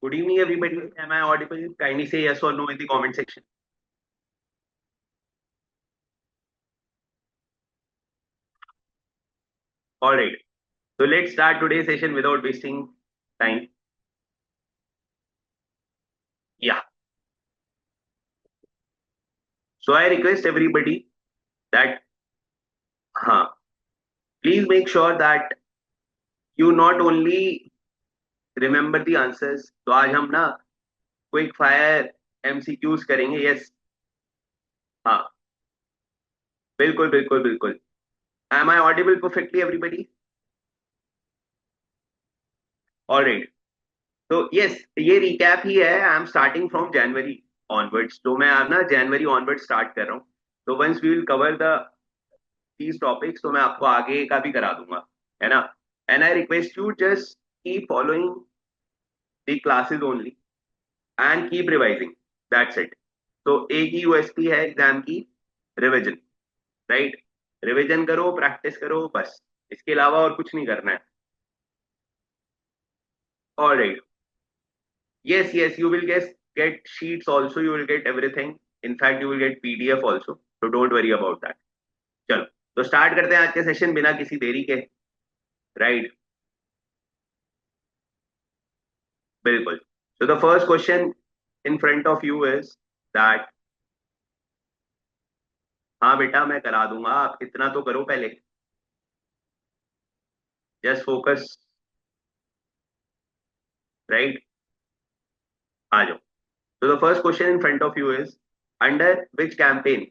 Good evening, everybody. Am I audible? Kindly say yes or no in the comment section. All right. So let's start today's session without wasting time. Yeah. So I request everybody that please make sure that you not only remember the answers. तो आज हम ना quick fire MCQs करेंगे. Yes. हाँ. बिल्कुल बिल्कुल बिल्कुल. Am I audible perfectly, everybody? All right. तो यस, ये रिकैप ही है. I am starting from January onwards. तो मैं अब ना जनवरी ऑनवर्ड स्टार्ट कर रहा हूँ. तो once we will cover the these topics तो मैं आपको आगे का भी करा दूंगा, है ना. And I request you just keep following the classes only and keep revising. That's it. तो एक ही यूएसपी है एग्जाम की, रिविजन. राइट. रिविजन करो, प्रैक्टिस करो, बस. इसके अलावा और कुछ नहीं करना है. Alright. Yes, yes, you will get sheets also. You will get everything. In fact, you will get PDF also. So don't worry about that. चलो, तो स्टार्ट करते हैं आज के सेशन बिना किसी देरी के. राइट. बिल्कुल. So the first question in front of you is that. हाँ बेटा, मैं करा दूंगा, आप इतना तो करो पहले. Just focus. राइट. आ जाओ. So the first question in front of you is, under which campaign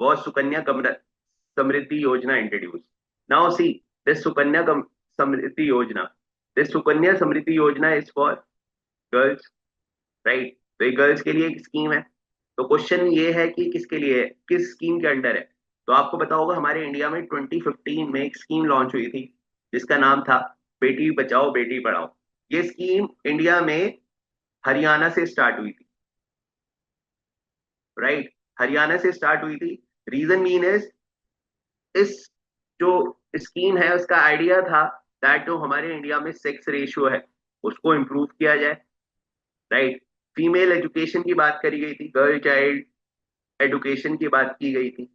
was Sukanya Samriddhi Yojana introduced? Now see, this Samriddhi Yojana. This Sukanya Samriddhi Yojana is for girls. Right. तो ये girls के लिए एक scheme है. तो question ये है कि किसके लिए है, किस स्कीम के अंडर है. तो आपको पता होगा हमारे इंडिया में 2015 में एक स्कीम लॉन्च हुई थी जिसका नाम था बेटी बचाओ बेटी पढ़ाओ. ये स्कीम इंडिया में हरियाणा से स्टार्ट हुई थी. राइट. हरियाणा से स्टार्ट हुई थी. रीजन मीन इज, इस जो स्कीम है उसका आइडिया था दैट जो हमारे इंडिया में सेक्स रेशियो है उसको इम्प्रूव किया जाए. राइट. फीमेल एजुकेशन की बात करी गई थी, गर्ल चाइल्ड एजुकेशन की बात की गई थी.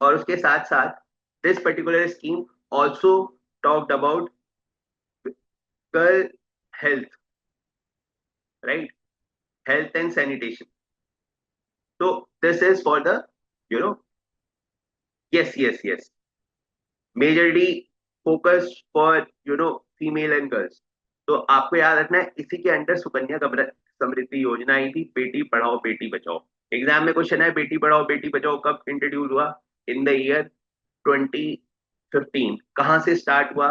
और उसके साथ साथ this particular scheme also talked about girl health. Right. Health and sanitation. तो this is for the you know yes yes yes majorly focus for female and girls. तो आपको याद रखना है इसी के अंडर सुकन्या समृद्धि योजना आई थी, बेटी पढ़ाओ बेटी बचाओ. एग्जाम में क्वेश्चन है बेटी पढ़ाओ बेटी बचाओ कब इंट्रोड्यूस हुआ. In the year 2015. कहाँ से स्टार्ट हुआ?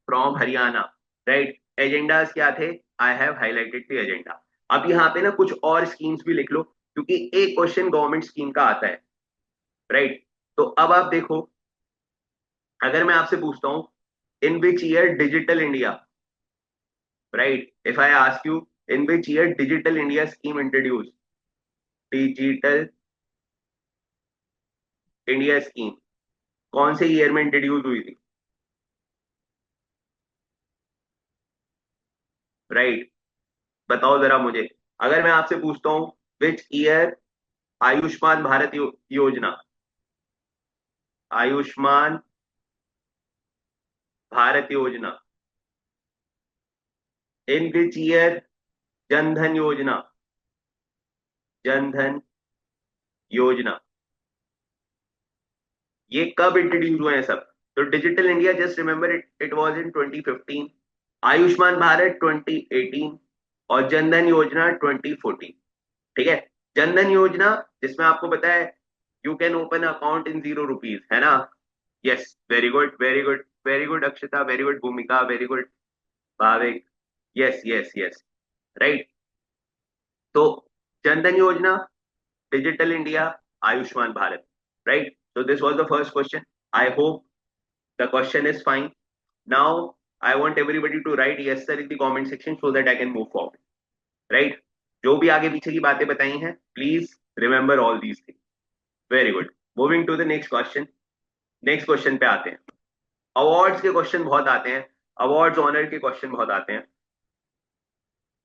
फ्रॉम हरियाणा. राइट. एजेंडास क्या थे? I have highlighted the agenda. अब यहाँ पे ना कुछ और स्कीम्स भी लिख लो क्योंकि एक क्वेश्चन गवर्नमेंट स्कीम का आता है. राइट. तो अब आप देखो, अगर मैं आपसे पूछता हूं in which year Digital India. Right. If I ask you in which year Digital India scheme introduce. Digital India scheme कौन से ईयर में इंट्रोड्यूस हुई थी? राइट. बताओ जरा मुझे. अगर मैं आपसे पूछता हूं विच ईयर आयुष्मान भारत योजना. आयुष्मान भारत योजना. इन विच ईयर जन धन योजना. जन धन योजना. ये कब इंट्रोड्यूस हुए हैं सब? तो digital India just remember it was in 2015. Ayushman Bharat 2018. और जनधन योजना 2014. ठीक है. जनधन योजना जिसमें आपको पता है you can open account in ₹0, है ना. Yes. Very good very good very good Akshata, very good Bhumika, very good Bhavik. Yes yes yes. Right. तो Jan Dhan Yojana, Digital India, Ayushman Bharat. Right. So this was the first question. I hope the question is fine. Now I want everybody to write yes sir in the comment section so that I can move forward. Right? जो भी आगे पीछे की बातें बताई हैं, please remember all these things. Very good. Moving to the next question. Next question पे आते हैं. Awards के क्वेश्चन बहुत आते हैं. अवार्ड्स ऑनर के क्वेश्चन बहुत आते हैं.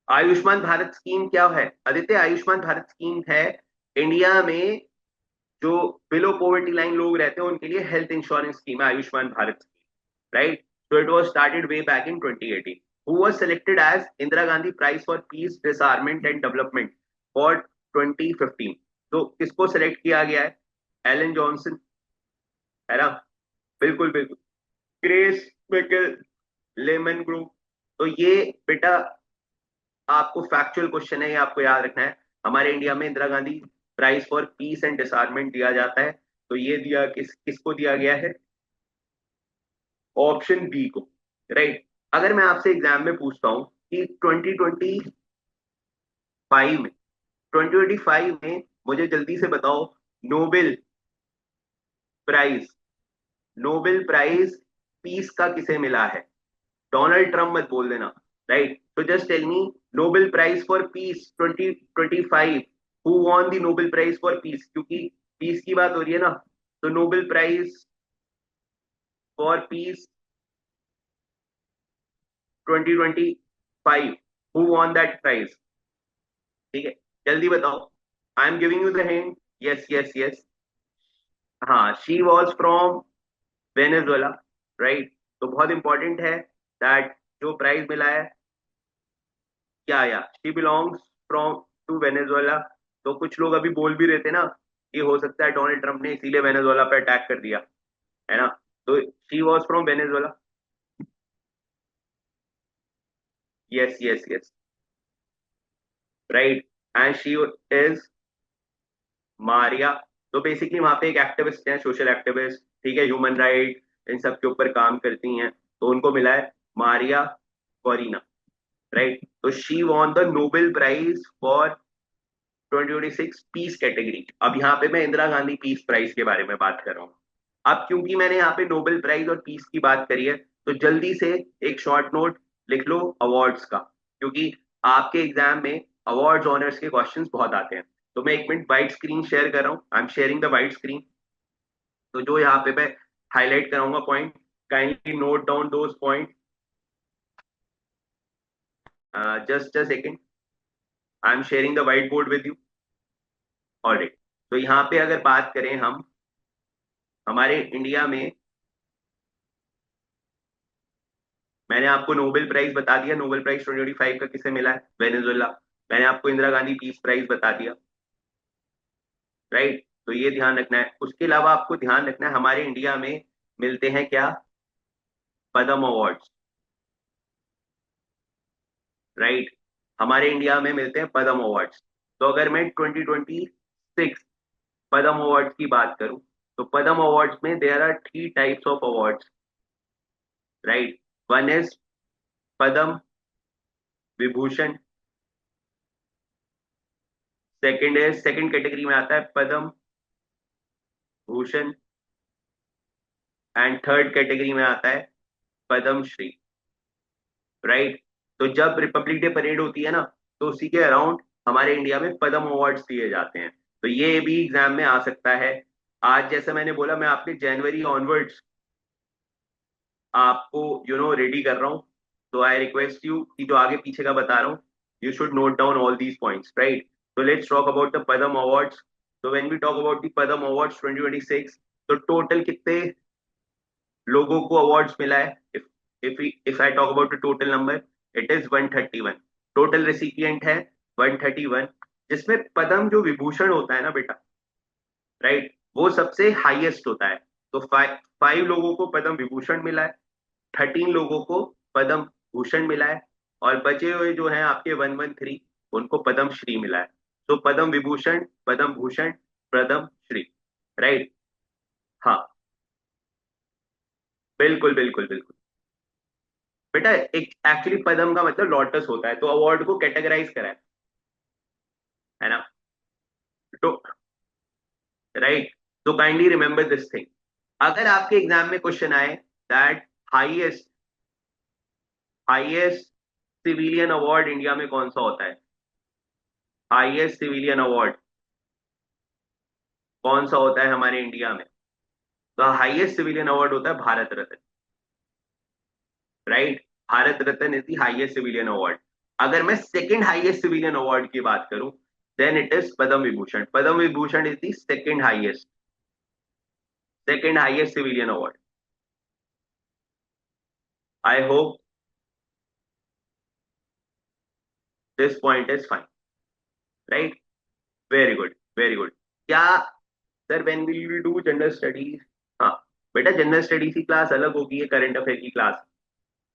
आयुष्मान भारत स्कीम क्या है आदित्य? आयुष्मान भारत स्कीम है इंडिया में जो बिलो पॉवर्टी लाइन लोग रहते हैं उनके लिए हेल्थ इंश्योरेंस स्कीम है Ayushman Bharat scheme, right? So it was started way back in 2018. Who was selected as Indira Gandhi Prize for Peace, Disarmament and Development for 2015? तो किसको सेलेक्ट किया गया है? एलन जॉनसन, है ना? बिल्कुल बिल्कुल। ग्रेस मिकल, लेमन ग्रुप। तो ये बेटा आपको फैक्चुअल क्वेश्चन है, ये आपको याद रखना है। हमारे इंडिया में Indira Gandhi prize for peace and disarmament दिया जाता है। तो ये दिया किसको दिया गया है? ऑप्शन बी को, राइट? अगर मैं आपसे एग्जाम में पूछता हूं कि 2025 में मुझे जल्दी से बताओ, Nobel prize, Nobel prize peace का किसे मिला है? डोनाल्ड ट्रम्प मत बोल देना, राइट? तो just tell me, Nobel prize for peace 2025, who won the Nobel prize for peace? क्योंकि पीस की बात हो रही है ना, तो Nobel prize for peace 2025, who won that prize? ठीक है, जल्दी बताओ। I am giving you the hint. Yes yes yes. हाँ, she was from Venezuela, right? तो बहुत इंपॉर्टेंट है दैट जो प्राइज मिला है, क्या या she belongs from to Venezuela. तो कुछ लोग अभी बोल भी रहे थे ना कि हो सकता है डोनाल्ड ट्रंप ने इसीलिए वेनेजुएला पे अटैक कर दिया, है ना? तो she was from Venezuela. Yes yes yes, right. And she is Maria. तो बेसिकली वहां पे एक एक्टिविस्ट हैं, सोशल एक्टिविस्ट, ठीक है, ह्यूमन राइट इन सब के ऊपर काम करती हैं। तो उनको मिला है मारिया कोरिना, राइट? तो she won the Nobel prize for 2026 peace category. अब यहाँ पे मैं इंदिरा गांधी पीस प्राइज के बारे में बात कर रहा हूँ। अब क्योंकि मैंने यहाँ पे नोबेल प्राइज और पीस की बात करी है, तो जल्दी से एक शॉर्ट नोट लिख लो अवार्ड्स का, क्योंकि आपके एग्जाम में अवार्ड्स ऑनर्स के क्वेश्चंस बहुत आते हैं। तो मैं एक मिनट वाइट स्क्रीन शेयर कर रहा हूँ, आई am sharing the white screen. तो जो यहाँ पे मैं हाईलाइट कराऊंगा point, kindly note down those point. Just a second, I am sharing the white board with you. Alright, तो यहाँ पे अगर बात करें हम, हमारे इंडिया में, मैंने आपको नोबेल प्राइज बता दिया, नोबेल प्राइज 2025 का किसे मिला है? वेनेजुएला। मैंने आपको इंदिरा गांधी पीस प्राइज बता दिया, राइट? तो ये ध्यान रखना है। उसके अलावा आपको ध्यान रखना है हमारे इंडिया में मिलते हैं क्या? पद्म अवार्ड्स, राइट? हमारे इंडिया में मिलते हैं पद्म अवार्ड्स। तो अगर मैं 2026 पद्म अवार्ड्स की बात करूं, तो पद्म अवार्ड्स में there are three types of awards, right? One is Padma Vibhushan, second category में आता है Padma Bhushan, and third category में आता है पद्म श्री, राइट? तो जब रिपब्लिक डे परेड होती है ना, तो उसी के अराउंड हमारे इंडिया में पद्म अवार्ड्स दिए जाते हैं। तो ये भी एग्जाम में आ सकता है। आज जैसे मैंने बोला, मैं आपके जनवरी ऑनवर्ड्स आपको रेडी कर रहा हूँ। तो आई रिक्वेस्ट यू कि जो आगे पीछे का बता रहा हूँ, you should note down all these points, right? तो let's talk about the Padma awards. तो when we talk about the Padma awards 2026, तो टोटल कितने लोगों को अवार्ड्स मिला है? If I talk about the total number, it is 131। Total recipient है 131, जिसमें पद्म जो विभूषण होता है ना बेटा, राइट, वो सबसे हाईएस्ट होता है। तो फाइव लोगों को पद्म विभूषण मिला है, 13 लोगों को पद्म भूषण मिला है, और बचे हुए जो हैं आपके 113, उनको पद्म श्री मिला है। तो पद्म विभूषण, पद्म भूषण, पद्म श्री, राइट? हाँ, बिल्कुल बिल्कुल बिल्कुल। बेटा एक एक्चुअली पद्म का मतलब लोटस होता है, तो अवार्ड को कैटेगराइज करा है ना? तो राइट, तो काइंडली रिमेंबर दिस थिंग। अगर आपके एग्जाम में क्वेश्चन आए that highest highest civilian award India में कौन सा होता है? हाईएस्ट सिविलियन अवार्ड कौन सा होता है हमारे इंडिया में? तो हाईएस्ट सिविलियन अवार्ड होता है Bharat Ratna, right? Bharat Ratna is the highest civilian award. अगर मैं सेकंड हाईएस्ट सिविलियन अवार्ड की बात करूं, then it is Padma Vibhushan. Padma Vibhushan is the second highest civilian award. I hope this point is fine, right. Very good, very good. क्या sir, when will you do general studies? हाँ बेटा, general studies की class अलग होगी, है करंट अफेयर की class,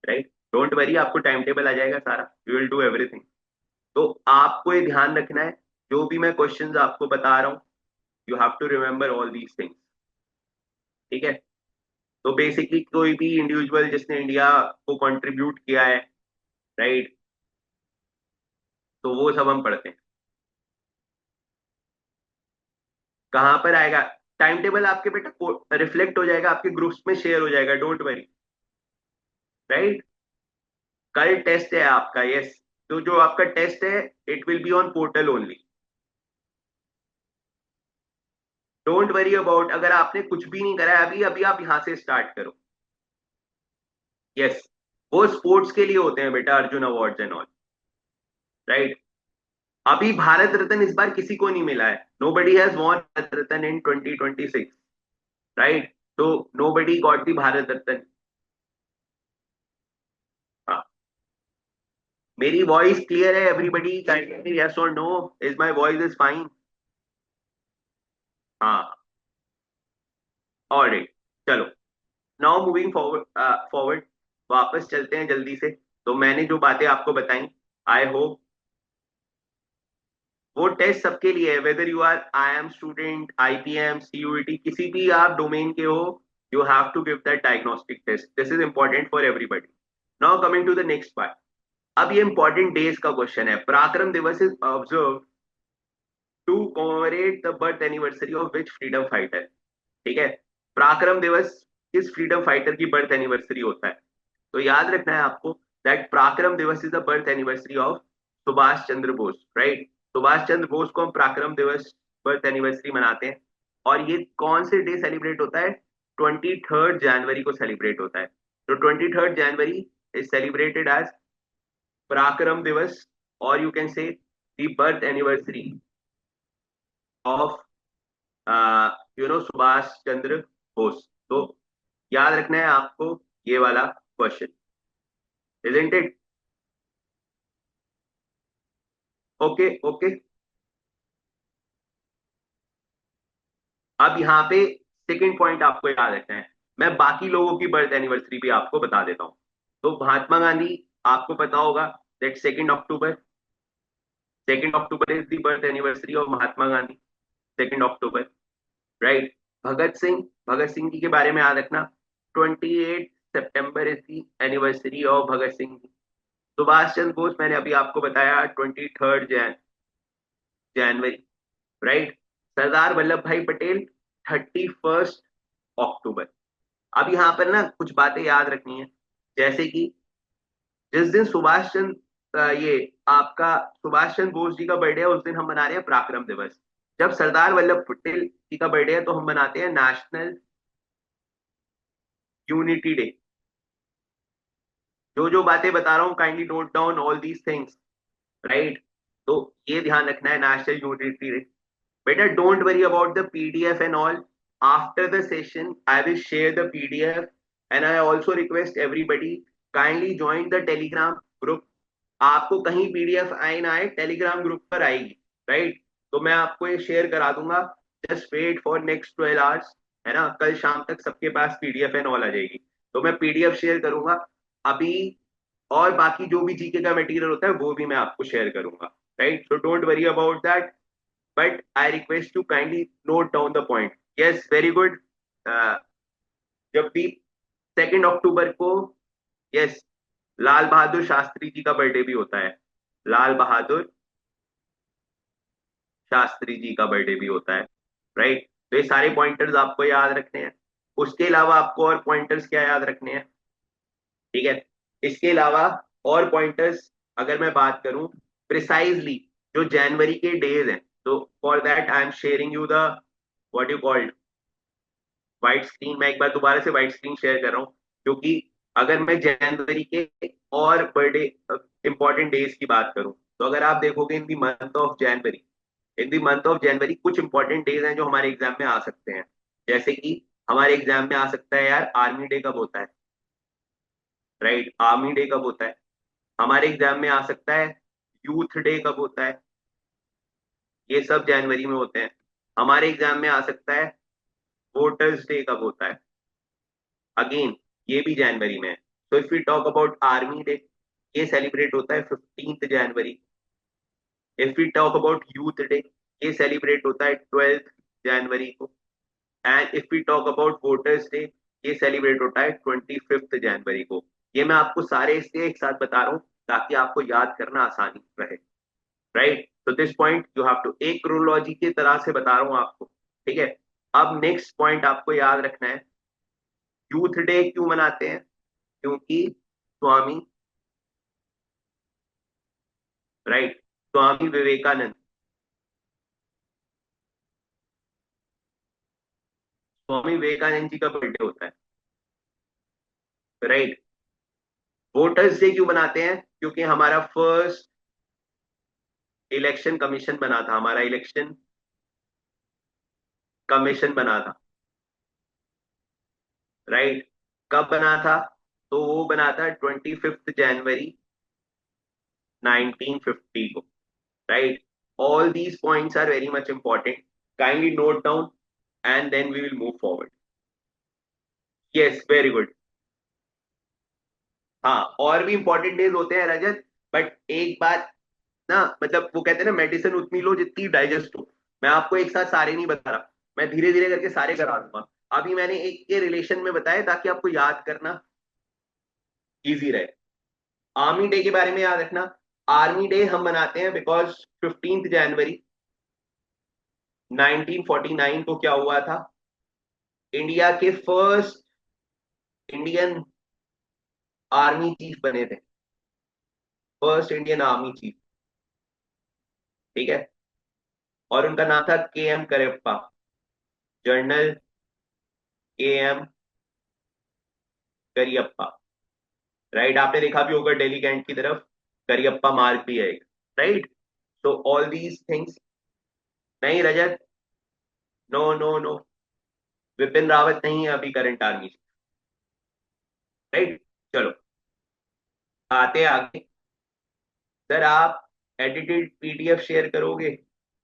right. Don't worry, आपको time table आ जाएगा सारा. You will do everything. तो आपको ये ध्यान रखना है, जो भी मैं क्वेश्चंस आपको बता रहा हूँ, you have to remember all these things. ठीक है. तो बेसिकली कोई भी इंडिविजुअल जिसने इंडिया को कंट्रीब्यूट किया है, राइट, तो वो सब हम पढ़ते हैं. कहाँ पर आएगा टाइम टेबल? आपके बेटा रिफ्लेक्ट हो जाएगा, आपके ग्रुप्स में शेयर हो जाएगा, डोंट वरी, राइट. कल टेस्ट है आपका, यस. तो जो आपका टेस्ट है, it will be on portal only. Don't worry about, अगर आपने कुछ भी नहीं करा है अभी, अभी आप यहां से स्टार्ट करो. यस. वो स्पोर्ट्स के लिए होते हैं बेटा, Arjun awards and all, right. अभी भारत रत्न इस बार किसी को नहीं मिला है. Nobody has won Bharat Ratna in 2026, right. तो nobody got the Bharat Ratna. हाँ. मेरी वॉइस क्लियर है एवरीबडी? काइंडली यस और no. Is my voice is fine? हाँ. ऑलराइट. चलो. Now moving forward, forward. वापस चलते हैं जल्दी से. तो मैंने जो बातें आपको बताई, आई होप वो टेस्ट सबके लिए है, whether you are I am student, IPM, CUET, किसी भी आप डोमेन के हो, you have to give that diagnostic test. This is important for everybody. Now coming to the next part. अब ये इंपॉर्टेंट डेज का क्वेश्चन है. Parakram Diwas is observe to commemorate the birth anniversary of which freedom fighter. ठीक है. पराक्रम दिवस किस freedom fighter की birth anniversary होता है? तो याद रखना है आपको, that Parakram Diwas is the birth anniversary of Subhash Chandra Bose, right. Subhash Chandra Bose को हम पराक्रम दिवस बर्थ एनिवर्सरी मनाते हैं. और ये कौन से डे सेलिब्रेट होता है? 23 जनवरी को सेलिब्रेट होता है. तो 23 जनवरी is celebrated as Parakram Diwas, और you can say the birth anniversary of Subhash Chandra Bose. तो याद रखना है आपको ये वाला question, isn't it? Okay, okay. अब यहाँ पे सेकंड पॉइंट आपको याद रखना है. मैं बाकी लोगों की बर्थ एनिवर्सरी भी आपको बता देता हूँ. तो महात्मा गांधी, आपको पता होगा that 2 October, 2 October is the birth anniversary of Mahatma Gandhi. 2 October, right. Bhagat Singh, Bhagat Singh ji के बारे में याद रखना. 28 सितंबर is the anniversary of Bhagat Singh ji. Subhash Chandra Bose मैंने अभी आपको बताया, 23 जनवरी, राइट. सरदार वल्लभ भाई पटेल, 31 अक्टूबर. अब यहाँ पर ना कुछ बातें याद रखनी है, जैसे कि जिस दिन सुभाष चंद्र ये आपका सुभाष चंद्र बोस जी का बर्थडे है, उस दिन हम मना रहे हैं पराक्रम दिवस. जब सरदार वल्लभ पटेल जी का बर्थडे है, तो हम मनाते हैं नेशनल यूनिटी डे. जो जो बातें बता रहा हूँ, kindly note down all these things, right. तो ये ध्यान रखना है, नेशनल यूनिटी डे. बेटा don't worry about the PDF and all. After the session I will share the PDF, and I also request everybody, kindly join the Telegram group. आपको कहीं PDF आए ना आए, टेलीग्राम ग्रुप पर आएगी, right. तो मैं आपको ये शेयर करा दूंगा. Just wait for next 12 hours, है ना. कल शाम तक सबके पास पीडीएफ एंड ऑल आ जाएगी. तो मैं पीडीएफ शेयर करूंगा अभी, और बाकी जो भी जीके का मटेरियल होता है वो भी मैं आपको शेयर करूंगा, right. So don't worry about that, but I request to kindly note down the point. Yes, very good. जब भी 2 अक्टूबर को, यस, लाल बहादुर शास्त्री जी का बर्थडे भी होता है. लाल बहादुर शास्त्री जी का बर्थडे भी होता है, राइट. तो ये सारे पॉइंटर्स आपको याद रखने हैं. उसके अलावा आपको और पॉइंटर्स क्या याद रखने हैं? ठीक है. इसके अलावा और पॉइंटर्स अगर मैं बात करूं, प्रिसाइजली जो जनवरी के डेज हैं, तो for that I am sharing you the what you called white screen. मैं एक बार दोबारा से व्हाइट स्क्रीन शेयर कर रहा हूँ, क्योंकि अगर मैं जनवरी के और बर्थडे इंपॉर्टेंट डेज की बात करूं, तो अगर आप देखोगे in the month of January, in the month of January कुछ इंपॉर्टेंट डेज हैं जो हमारे एग्जाम में आ सकते हैं। जैसे कि हमारे एग्जाम में आ सकता है यार, आर्मी डे कब होता है? राइट, आर्मी डे कब होता है? हमारे एग्जाम में आ सकता है यूथ डे कब होता है? ये सब जनवरी में होते हैं। हमारे एग्जाम में आ सकता है वोटर्स डे कब होता है? अगेन, ये भी जनवरी में है। तो if we talk about army day, ये सेलिब्रेट होता है 15 जनवरी। If we talk about youth day, ये सेलिब्रेट होता है 12 जनवरी को। And if we talk about voters day, ये सेलिब्रेट होता है 25 जनवरी को। ये मैं आपको सारे इसलिए एक साथ बता रहा हूँ ताकि आपको याद करना आसानी रहे। राइट, तो this point you have to, एक क्रोनोलॉजी की तरह से बता रहा हूँ आपको। ठीक है, अब नेक्स्ट पॉइंट आपको याद रखना है, यूथ डे क्यों मनाते हैं? क्योंकि स्वामी, राइट, स्वामी विवेकानंद, स्वामी विवेकानंद जी का बर्थडे होता है। राइट, वोटर्स डे क्यों मनाते हैं? क्योंकि हमारा फर्स्ट इलेक्शन कमीशन बना था, हमारा इलेक्शन कमीशन बना था। राइट, कब बना था? तो वो बना था 25 जनवरी 1950 को। Right, all these points are very much important, kindly note down and then we will move forward. Yes, very good. हाँ, और भी इंपॉर्टेंट डेज होते हैं रजत, बट एक बात ना, मतलब वो कहते हैं ना, मेडिसिन उतनी लो जितनी डाइजेस्ट हो। मैं आपको एक साथ सारे नहीं बता रहा, मैं धीरे धीरे करके सारे करा दूंगा। अभी मैंने एक के रिलेशन में बताया ताकि आपको याद करना इजी रहे। आर्मी डे के बारे में याद रखना, आर्मी डे हम मनाते हैं बिकॉज 15 जनवरी 1949 को क्या हुआ था? इंडिया के फर्स्ट इंडियन आर्मी चीफ बने थे, फर्स्ट इंडियन आर्मी चीफ। ठीक है, और उनका नाम था के एम करियप्पा, जनरल के एम करियप्पा। राइट, आपने देखा भी होगा दिल्ली कैंट की तरफ करियप्पा मार्ग भी है एक। Right, so all these things. नहीं Rajat, no no no, Vipin Rawat नहीं है अभी करंट आर्मी। राइट, चलो आते हैं आगे। सर आप एडिटेड पीडीएफ शेयर करोगे?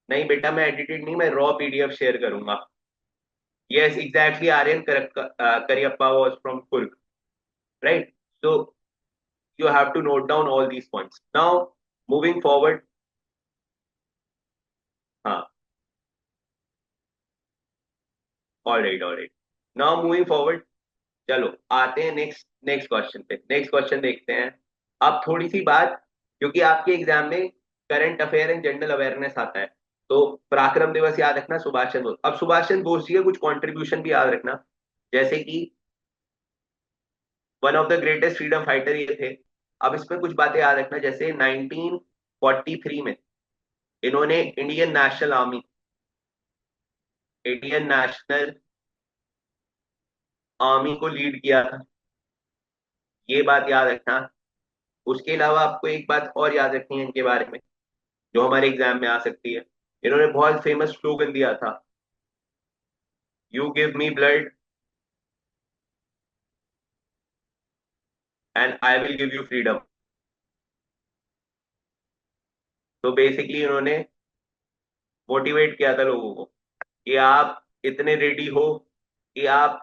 नहीं बेटा, मैं एडिटेड नहीं, मैं रॉ पीडीएफ शेयर करूंगा। Yes exactly, Aryan Cariappa was from Coorg. Right, so you have to note down all these points now, moving forward। हाँ, all right, now moving forward। चलो आते हैं नेक्स्ट नेक्स्ट क्वेश्चन पे, नेक्स्ट क्वेश्चन देखते हैं। अब थोड़ी सी बात, क्योंकि आपके एग्जाम में current affair and general awareness आता है, तो पराक्रम दिवस याद रखना, सुभाष चंद्र बोस। अब सुभाष चंद्र बोस जी के कुछ कंट्रीब्यूशन भी याद रखना, जैसे कि one of the greatest freedom fighter ये थे। अब इसमें कुछ बातें याद रखना, जैसे 1943 में इन्होंने इंडियन नेशनल आर्मी को लीड किया था, ये बात याद रखना। उसके अलावा आपको एक बात और याद रखनी है इनके बारे में, जो हमारे एग्जाम में आ सकती है। इन्होंने बहुत फेमस स्लोगन दिया था, you give me blood and I will give you freedom. तो बेसिकली इन्होंने मोटिवेट किया था लोगों को कि आप इतने रेडी हो कि आप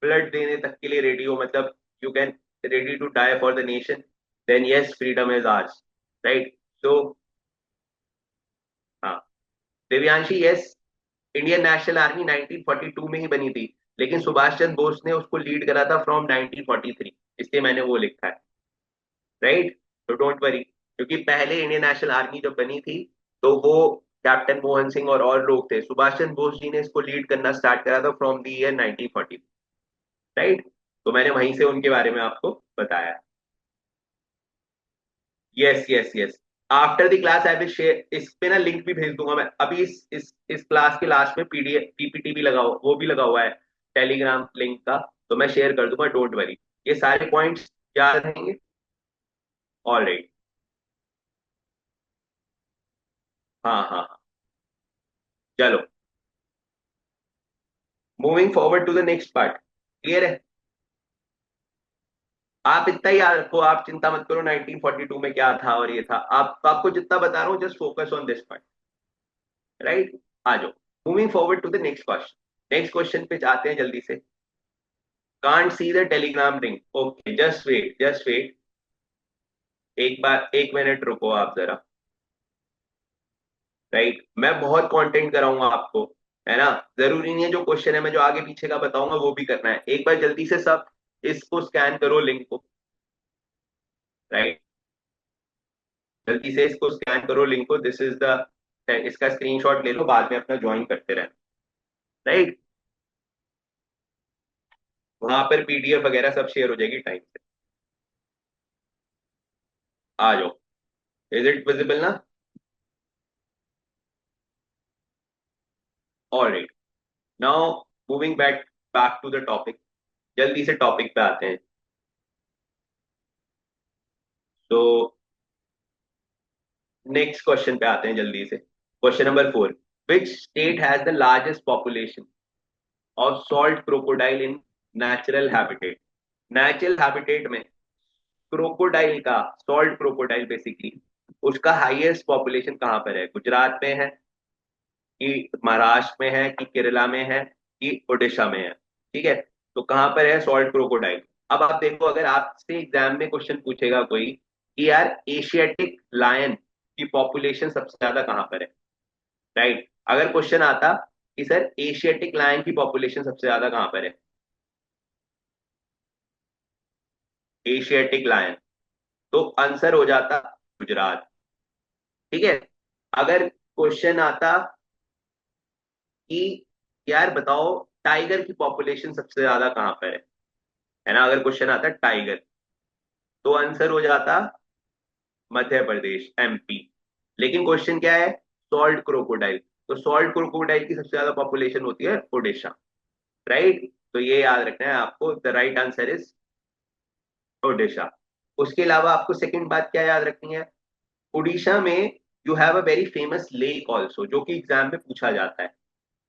ब्लड देने तक के लिए रेडी हो, मतलब you can ready to die for the nation, then yes freedom is ours. Right, so हाँ, Divyanshi, yes, Indian National Army 1942 में ही बनी थी, लेकिन सुभाष चंद्र बोस ने उसको लीड करा था फ्रॉम 1943, इसलिए मैंने वो लिखा है। राइट, तो डोंट वरी, क्योंकि पहले इंडियन नेशनल आर्मी जब बनी थी तो वो कैप्टन मोहन सिंह और लोग थे, सुभाष चंद्र बोस जी ने इसको लीड करना स्टार्ट करा था फ्रॉम द ईयर 1940। राइट, तो मैंने वहीं से उनके बारे में आपको बताया। Yes yes yes, after the class I will share, इस पे ना लिंक भी भेज दूंगा मैं अभी, इस क्लास के लास्ट में पीडीएफ पीपीटी भी लगा हुआ, वो भी लगा हुआ है टेलीग्राम लिंक का, तो मैं शेयर कर दूंगा, डोंट वरी। ये सारे पॉइंट्स याद रहेंगे। All right. हाँ हाँ हाँ। चलो, moving forward to the next part. Clear है? आप इतना ही याद रखो, आप चिंता मत करो 1942 में क्या था और ये था, आप आपको जितना बता रहा हूँ just focus on this part. Right. आ जाओ, moving forward to the next question. Next question पे जाते हैं जल्दी से। Can't see the Telegram ring. Okay, just wait, just wait. एक बार, एक मिनट रुको आप जरा। राइट, मैं बहुत कंटेंट कराऊंगा आपको, है ना। जरूरी नहीं है जो क्वेश्चन है मैं जो आगे पीछे का बताऊंगा वो भी करना है। एक बार जल्दी से सब इसको स्कैन करो, लिंक को। राइट, जल्दी से इसको स्कैन करो, लिंक को। दिस इज द, इसका स्क्रीनशॉट ले लो, बाद में अपना ज्वाइन करते रहना। राइट, वहां पर पीडीएफ वगैरह सब शेयर हो जाएगी टाइम से। आ जाओ। इज इट विजिबल ना? Alright, now moving back back to the topic. जल्दी से टॉपिक पे आते हैं। तो नेक्स्ट क्वेश्चन पे आते हैं जल्दी से। Question number 4। Which state has the largest population of salt crocodile in natural habitat? Natural habitat में क्रोकोडाइल का, सॉल्ट क्रोकोडाइल बेसिकली, उसका हाईएस्ट पॉपुलेशन कहाँ पर है? गुजरात में है, कि महाराष्ट्र में है, कि केरला में है, कि उड़ीसा में है? ठीक है, तो कहाँ पर है सॉल्ट क्रोकोडाइल? अब आप देखो, अगर आपसे एग्जाम में क्वेश्चन पूछेगा कोई कि यार एशियाटिक लायन की पॉपुलेशन सबसे ज्यादा कहाँ पर है, राइट, अगर क्वेश्चन आता कि सर एशियाटिक लायन की पॉपुलेशन सबसे ज्यादा कहाँ पर है, एशियाटिक लायन, तो आंसर हो जाता गुजरात। ठीक है। अगर क्वेश्चन आता कि यार बताओ टाइगर की पॉपुलेशन सबसे ज्यादा कहाँ पर है ना, अगर क्वेश्चन आता टाइगर, तो आंसर हो जाता मध्य प्रदेश, एमपी। लेकिन क्वेश्चन क्या है? सॉल्ट क्रोकोडाइल, तो सॉल्ट क्रोकोडाइल की सबसे ज्यादा पॉपुलेशन होती है ओडिशा। राइट, तो ये याद रखना है आपको, the right answer is Odisha. उसके अलावा आपको सेकंड बात क्या याद रखनी है? उड़ीसा में you have a very famous lake also, जो कि एग्जाम में पूछा जाता है।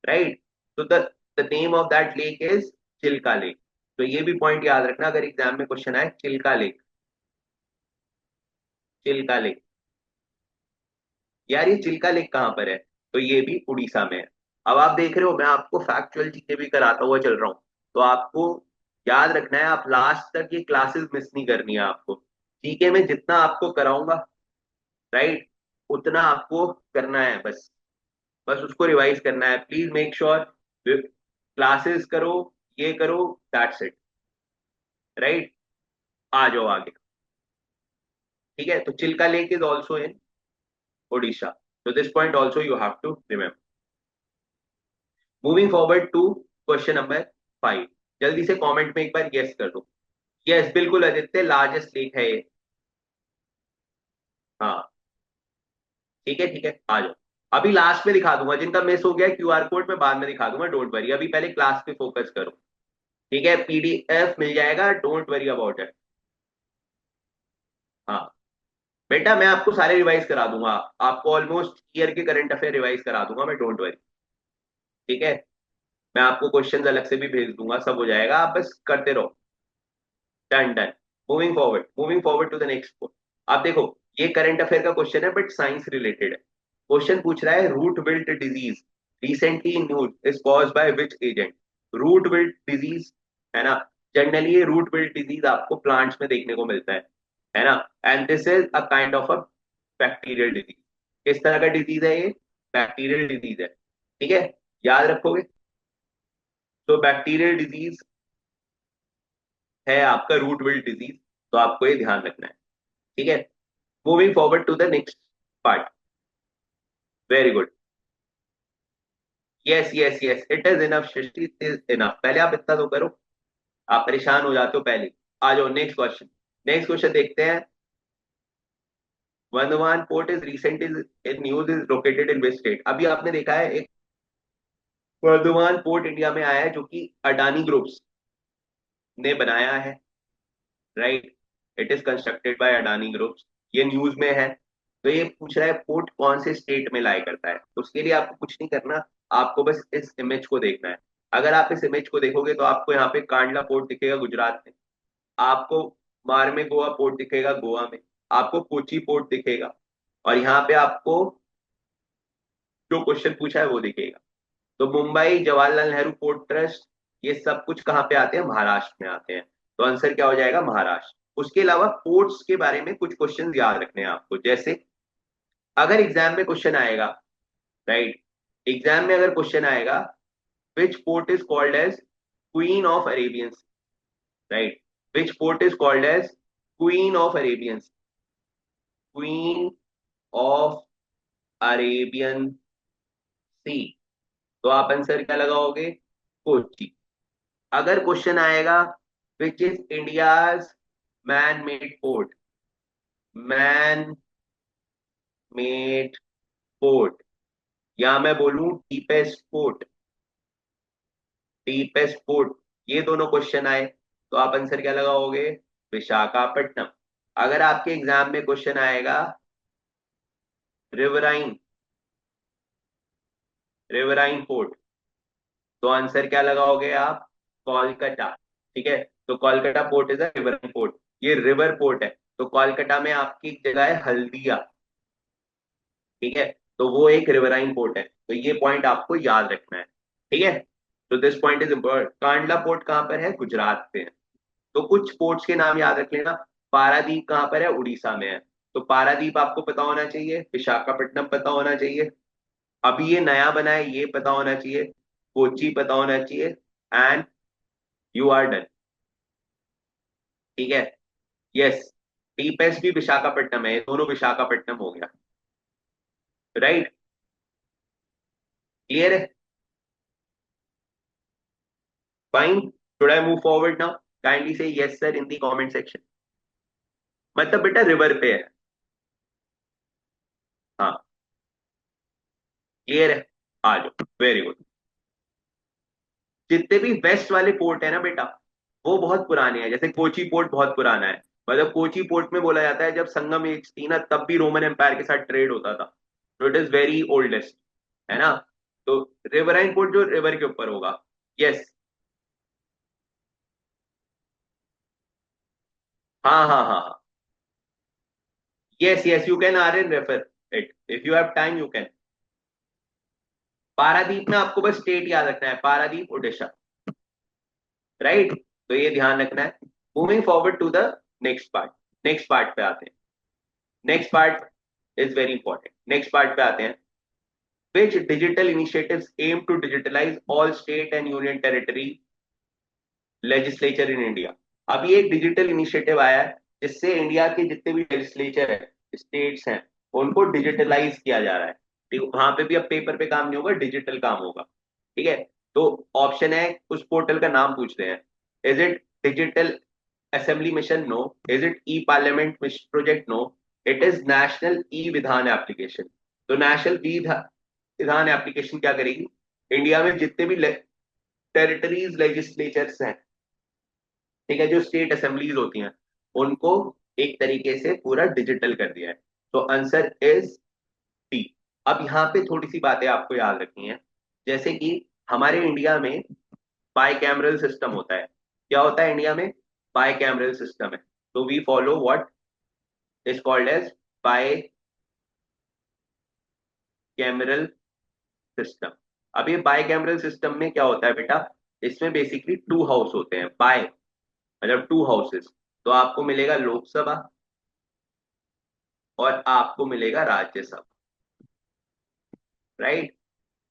राइट, तो the name of that lake is Chilka lake. तो ये भी पॉइंट याद रखना अगर एग्जाम में क्वेश्चन आए, चिल्का लेक, चिल्का लेक। यार ये चिल्का लेक कहाँ पर है? तो ये भी उड़ीसा में है। अब आप देख रहे हो मैं आपको फैक्चुअल चीजें भी कराता हुआ चल रहा हूँ, तो आपको याद रखना है, आप लास्ट तक ये क्लासेस मिस नहीं करनी है आपको। जीके में जितना आपको कराऊंगा, राइट, उतना आपको करना है बस। बस उसको रिवाइज करना है। प्लीज मेक श्योर क्लासेस करो, ये करो, दैट्स इट। राइट, आ जाओ आगे। ठीक है, तो Chilka lake is also in Odisha, so this point also you have to remember. Moving forward to question number 5। जल्दी से कमेंट में एक बार यस कर दो। यस, बिल्कुल आदित्य, लार्जेस्ट लेक है ये। हाँ, ठीक है ठीक है, आ जाओ। अभी लास्ट में दिखा दूंगा, जिनका मिस हो गया क्यूआर कोड में बाद में दिखा दूंगा, डोंट वरी, अभी पहले क्लास पे फोकस करो। ठीक है, पीडीएफ मिल जाएगा, डोंट वरी अबाउट इट। हाँ बेटा, मैं आपको सारे रिवाइज करा दूंगा, आपको ऑलमोस्ट ईयर के करंट अफेयर रिवाइज करा दूंगा मैं, डोंट वरी। ठीक है, मैं आपको क्वेश्चंस अलग से भी भेज दूंगा, सब हो जाएगा, आप बस करते रहो। Done done. Moving forward to the next. आप देखो, ये करंट अफेयर का क्वेश्चन है बट साइंस रिलेटेड है। क्वेश्चन पूछ रहा है root wilt disease recently in news is caused by which agent? Root wilt disease, है ना। जनरली ये रूट विल्ट डिजीज आपको प्लांट्स में देखने को मिलता है ना। And this is a kind of a bacterial disease. किस तरह का डिजीज है ये? बैक्टीरियल डिजीज है। ठीक है, याद रखोगे। तो बैक्टीरियल डिजीज है आपका रूट विल्ट डिजीज, तो आपको ये ध्यान रखना है। ठीक है, moving forward to the next part. Very good. Yes yes yes, it is enough Srishti, it is enough. पहले आप इतना तो करो, आप परेशान हो जाते हो पहले। आ जाओ नेक्स्ट क्वेश्चन। नेक्स्ट क्वेश्चन देखते हैं। Vardhaman port is recent is in news is located in which state? अभी आपने देखा है एक वर्धमान पोर्ट इंडिया में आया है, जो कि अडानी ग्रुप्स ने बनाया है। Right, it is constructed by Adani groups, ये न्यूज में है। तो ये पूछ रहा है पोर्ट कौन से स्टेट में लाई करता है, उसके लिए आपको कुछ नहीं करना, आपको बस इस इमेज को देखना है। अगर आप इस इमेज को देखोगे तो आपको यहाँ पे कांडला पोर्ट दिखेगा गुजरात में, आपको मारमे गोवा पोर्ट दिखेगा गोवा में, आपको कोची पोर्ट दिखेगा, और यहाँ पे आपको जो क्वेश्चन पूछा है वो दिखेगा। तो मुंबई जवाहरलाल नेहरू पोर्ट ट्रस्ट, ये सब कुछ कहाँ पे आते हैं, महाराष्ट्र में आते हैं। तो आंसर क्या हो जाएगा, महाराष्ट्र। उसके अलावा पोर्ट्स के बारे में कुछ क्वेश्चन याद रखने हैं आपको, जैसे अगर एग्जाम में क्वेश्चन आएगा, राइट, एग्जाम में अगर क्वेश्चन आएगा which port is called as queen of Arabian, right, which port is called as queen of Arabian, queen of Arabian sea, तो आप आंसर क्या लगाओगे, कोची। अगर क्वेश्चन आएगा which is India's man made port, man made port, या मैं बोलूं deepest port, deepest port, ये दोनों क्वेश्चन आए तो आप आंसर क्या लगाओगे, विशाखापट्टनम। अगर आपके एग्जाम में क्वेश्चन आएगा रिवराइन, रिवराइन पोर्ट, तो आंसर क्या लगाओगे आप, कोलकाता। ठीक है, तो Kolkata port is a riverine port, ये रिवर पोर्ट है। तो कोलकाता में आपकी एक जगह है हल्दिया, ठीक है, तो वो एक रिवराइन पोर्ट है, तो ये पॉइंट आपको याद रखना है। ठीक है, तो this point is important. Kandla port कहाँ पर है, गुजरात पे है। तो कुछ पोर्ट्स के नाम याद रख लेना। पारादीप कहाँ पर है, उड़ीसा में है, तो पारादीप आपको पता होना चाहिए, विशाखापट्टनम पता होना चाहिए, अभी ये नया बना है ये पता होना चाहिए, कोची पता होना चाहिए, एंड यू आर डन। ठीक है, यस, डीपेस्ट भी विशाखापट्टनम है, ये दोनों विशाखापट्टनम हो गया, राइट, क्लियर है, fine. Should I move forward now, kindly say yes sir in the comment section. मतलब बेटा रिवर पे है, हाँ, क्लियर है, आ जाओ, वेरी गुड। जितने भी वेस्ट वाले पोर्ट है ना बेटा, वो बहुत पुराने हैं, जैसे कोची पोर्ट बहुत पुराना है, मतलब कोची पोर्ट में बोला जाता है जब संगम एज थी ना तब भी रोमन एम्पायर के साथ ट्रेड होता था, तो इट इज वेरी ओल्डेस्ट, है ना। तो रिवराइन पोर्ट जो रिवर के ऊपर होगा, यस, हाँ हाँ हाँ हाँ, yes yes, you can R N refer it if you have time, you can. Paradip में आपको बस स्टेट याद रखना है, पारादीप उड़ीसा, राइट, तो ये ध्यान रखना है। Moving forward to the next part, next part पे आते हैं, next part is very important, next part पे आते हैं। Which digital initiatives aim to digitalize all state and union territory legislature in India? अभी एक डिजिटल इनिशिएटिव आया है जिससे इंडिया के जितने भी लेजिस्लेचर है, स्टेट्स हैं, उनको डिजिटलाइज किया जा रहा है। ठीक, वहां पे भी अब पेपर पे काम नहीं होगा, डिजिटल काम होगा। ठीक है, तो ऑप्शन है, उस पोर्टल का नाम पूछ रहे हैं, is it digital assembly mission, no, is it e parliament project, no, it is national e Vidhan application. तो नेशनल विधान एप्लीकेशन क्या करेगी, इंडिया में जितने भी टेरिटरीज लेजिस्लेचर्स हैं, ठीक है, जो स्टेट असेंबलीज होती हैं, उनको एक तरीके से पूरा डिजिटल कर दिया है। तो आंसर इज डी। अब यहाँ पे थोड़ी सी बातें आपको याद रखनी है, जैसे कि हमारे इंडिया में बाई कैमरल सिस्टम होता है। क्या होता है इंडिया में, बाई कैमरल सिस्टम है, तो we follow what is called as bicameral system. अब ये बाई कैमरल सिस्टम में क्या होता है बेटा, इसमें बेसिकली टू हाउस होते हैं, बाय मतलब टू हाउसेस, तो आपको मिलेगा लोकसभा और आपको मिलेगा राज्यसभा, राइट,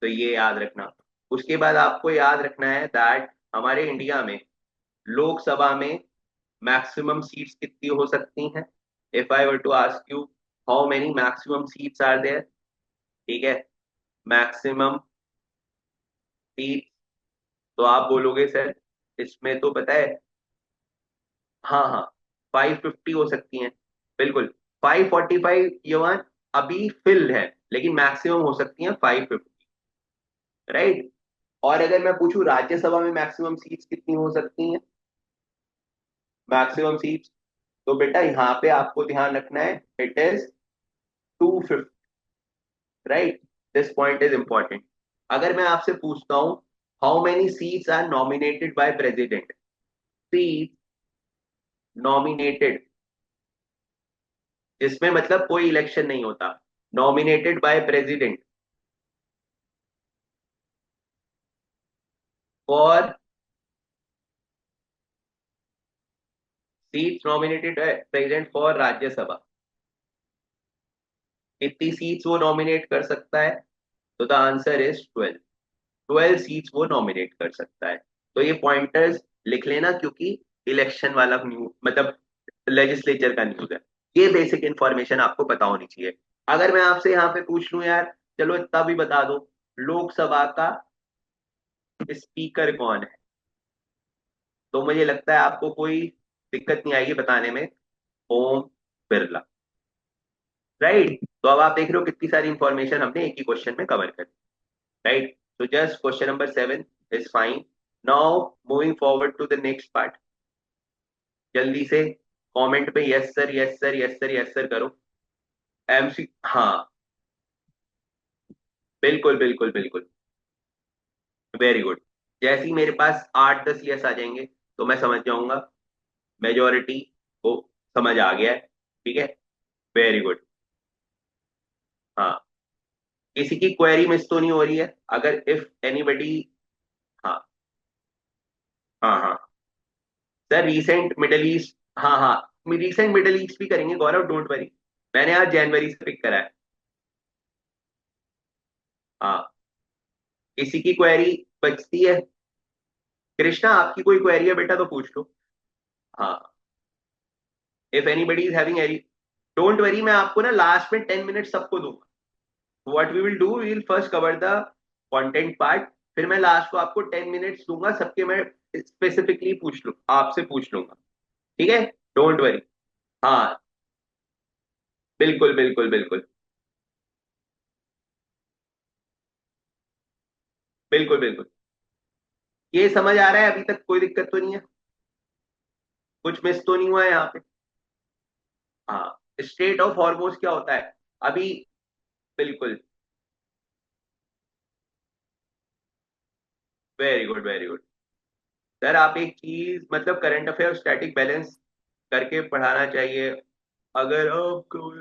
तो ये याद रखना। उसके बाद आपको याद रखना है दैट हमारे इंडिया में लोकसभा में मैक्सिमम सीट्स कितनी हो सकती हैं। If I were to ask you how many maximum seats are there, ठीक है, मैक्सिमम सीट, तो आप बोलोगे सर इसमें तो पता है, हाँ हाँ, 550 हो सकती हैं, बिल्कुल। 545 युवान अभी फिल है, लेकिन मैक्सिमम हो सकती हैं 550, राइट। और अगर मैं पूछूं राज्यसभा में मैक्सिमम सीट्स कितनी हो सकती हैं, मैक्सिमम सीट्स। तो बेटा यहाँ पे आपको ध्यान रखना है, it is 250, right. This point is important. अगर मैं आपसे पूछता हूं how many seats are nominated by president, seat nominated, जिसमें मतलब कोई इलेक्शन नहीं होता, nominated by president for, seats nominated president for Rajya Sabha, कितनी सीट्स वो नॉमिनेट कर सकता है? तो द आंसर इज 12। 12 सीट्स वो नॉमिनेट कर सकता है। तो ये पॉइंटर्स लिख लेना, क्योंकि इलेक्शन वाला न्यूज मतलब लेजिस्लेचर का न्यूज है। ये बेसिक इंफॉर्मेशन आपको पता होनी चाहिए। अगर मैं आपसे यहाँ पे पूछ लूं यार, चलो इतना भी बता दो, लोकसभा का स्पीकर कौन है, तो मुझे लगता है आपको कोई दिक्कत नहीं आएगी बताने में, ओम बिरला, राइट। तो अब आप देख रहे हो कितनी सारी इंफॉर्मेशन हमने एक ही क्वेश्चन में कवर कर, right. So just question number 7 is fine. Now moving forward to the next part. जल्दी से कमेंट पे yes sir yes sir yes sir yes sir करो। एमसी, हाँ, बिल्कुल बिल्कुल बिल्कुल, वेरी गुड। जैसे ही मेरे पास 8-10 यस आ जाएंगे तो मैं समझ जाऊंगा मेजोरिटी को समझ आ गया है। ठीक है, वेरी गुड। हाँ, किसी की क्वेरी मिस तो नहीं हो रही है? अगर इफ एनीबडी, हाँ हाँ हाँ, सर रीसेंट मिडल ईस्ट, हाँ हाँ, रीसेंट मिडल ईस्ट भी करेंगे गौरव, डोंट वरी। मैंने आज जनवरी से पिक करा है। हाँ, किसी की क्वेरी बचती है? कृष्णा आपकी कोई क्वेरी है बेटा तो पूछ लो। हाँ, if anybody is having any, don't worry, मैं आपको ना लास्ट में 10 मिनट सबको दूंगा। What we will do, we will first cover the content part, फिर मैं लास्ट को आपको 10 मिनट्स दूंगा, सबके मैं स्पेसिफिकली पूछ लूँ, आपसे पूछ लूंगा। ठीक है, डोंट वरी। हाँ, बिल्कुल बिल्कुल बिल्कुल बिल्कुल बिल्कुल। ये समझ आ रहा है, अभी तक कोई दिक्कत तो नहीं है? कुछ मिस तो नहीं हुआ है यहाँ पे? हाँ, स्टेट ऑफ हॉर्मोज क्या होता है अभी? बिल्कुल, very good very good. Sir आप एक चीज मतलब करंट अफेयर स्टैटिक बैलेंस करके पढ़ाना चाहिए। अगर आपको,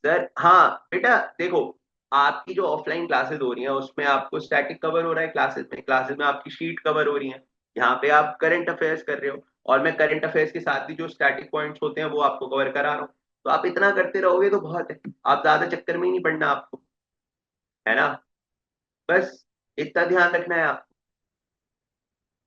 सर हाँ बेटा देखो, आपकी जो ऑफलाइन क्लासेस हो रही हैं उसमें आपको स्टैटिक कवर हो रहा है, क्लासेस में आपकी शीट कवर हो रही है। यहाँ पे आप करंट अफेयर्स कर रहे हो, और मैं करंट अफेयर्स के साथ ही जो स्टैटिक पॉइंट्स होते हैं वो आपको कवर करा रहा हूँ। तो आप इतना करते रहोगे तो बहुत है, आप ज्यादा चक्कर में ही नहीं पड़ना आपको, है ना। बस इतना ध्यान रखना है आपको,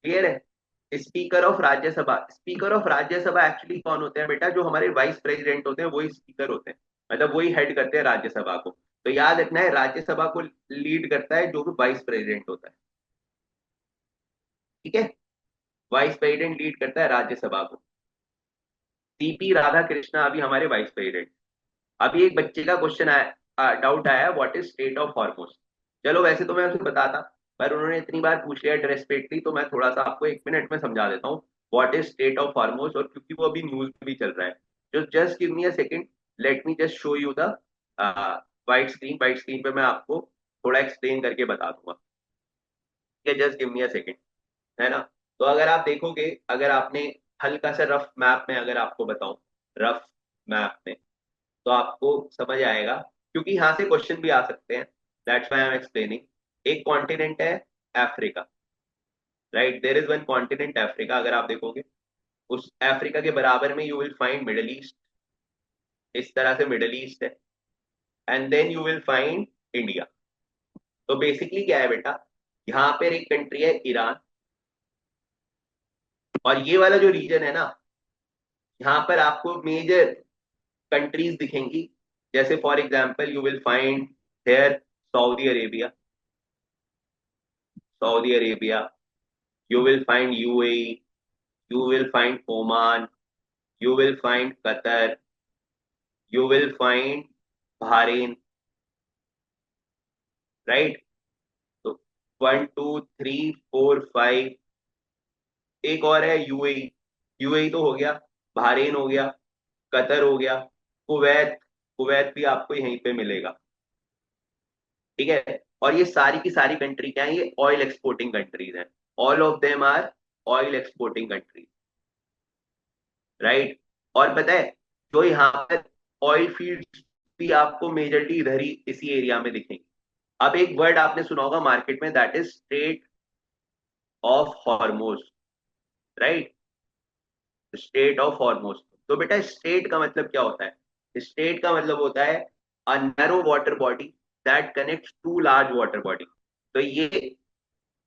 क्लियर है। Speaker of Rajya Sabha, speaker of Rajya Sabha actually कौन होते हैं बेटा? जो हमारे वाइस प्रेसिडेंट होते हैं वही स्पीकर होते हैं, मतलब वही हेड करते हैं राज्यसभा को। तो याद रखना है, राज्यसभा को लीड करता है जो भी वाइस प्रेसिडेंट होता है। ठीक है, वाइस प्रेसिडेंट लीड करता है राज्यसभा को। सीपी राधा कृष्णा अभी हमारे वाइस प्रेसिडेंट। अभी एक बच्चे का क्वेश्चन आया, डाउट आया, what is state of Hormuz. चलो वैसे तो मैं उसे बताता, पर उन्होंने इतनी बार पूछ लिया रेस्पेक्टली, तो मैं थोड़ा सा आपको 1 मिनट में समझा देता हूँ what is state of Hormuz. और क्योंकि वो अभी न्यूज में भी चल रहा है, जो just give me a second, let me just show you the white screen. White screen पे मैं आपको थोड़ा एक्सप्लेन करके बता दूंगा। ठीक है, just give me a second, है ना। तो अगर आप देखोगे, अगर आपने हल्का सा रफ मैप में अगर आपको बताऊं, रफ मैप में, तो आपको समझ आएगा, क्योंकि यहाँ से क्वेश्चन भी आ सकते हैं, that's why I am explaining. एक कॉन्टिनेंट है Africa, right, there is one continent Africa. अगर आप देखोगे उस अफ्रीका के बराबर में you will find middle east, इस तरह से मिडल ईस्ट है, and then you will find India. तो बेसिकली क्या है बेटा, यहाँ पर एक कंट्री है ईरान, और ये वाला जो रीजन है ना, यहाँ पर आपको मेजर कंट्रीज दिखेंगी। जैसे for example you will find here Saudi Arabia, Saudi Arabia, you will find UAE, you will find Oman, you will find Qatar, you will find Bahrain, right? So 1 2 3 4 5 एक और है यूएई। यूएई तो हो गया, Bahrain हो गया, Qatar हो गया, कुवैत। कुवैत भी आपको यहीं पे मिलेगा। ठीक है, और ये सारी की सारी कंट्री क्या है, ये ऑयल एक्सपोर्टिंग कंट्रीज हैं। All of them are oil exporting countries, right. और पता है, जो यहाँ पर ऑयल फील्ड्स भी आपको मेजरली इधर ही इसी एरिया में दिखेंगी। अब एक वर्ड आपने सुना होगा मार्केट में, that is straight of Hormuz, right. State of Hormuz. तो बेटा स्टेट का मतलब क्या होता है? स्टेट का मतलब होता है a narrow water body that connects to large water body. तो ये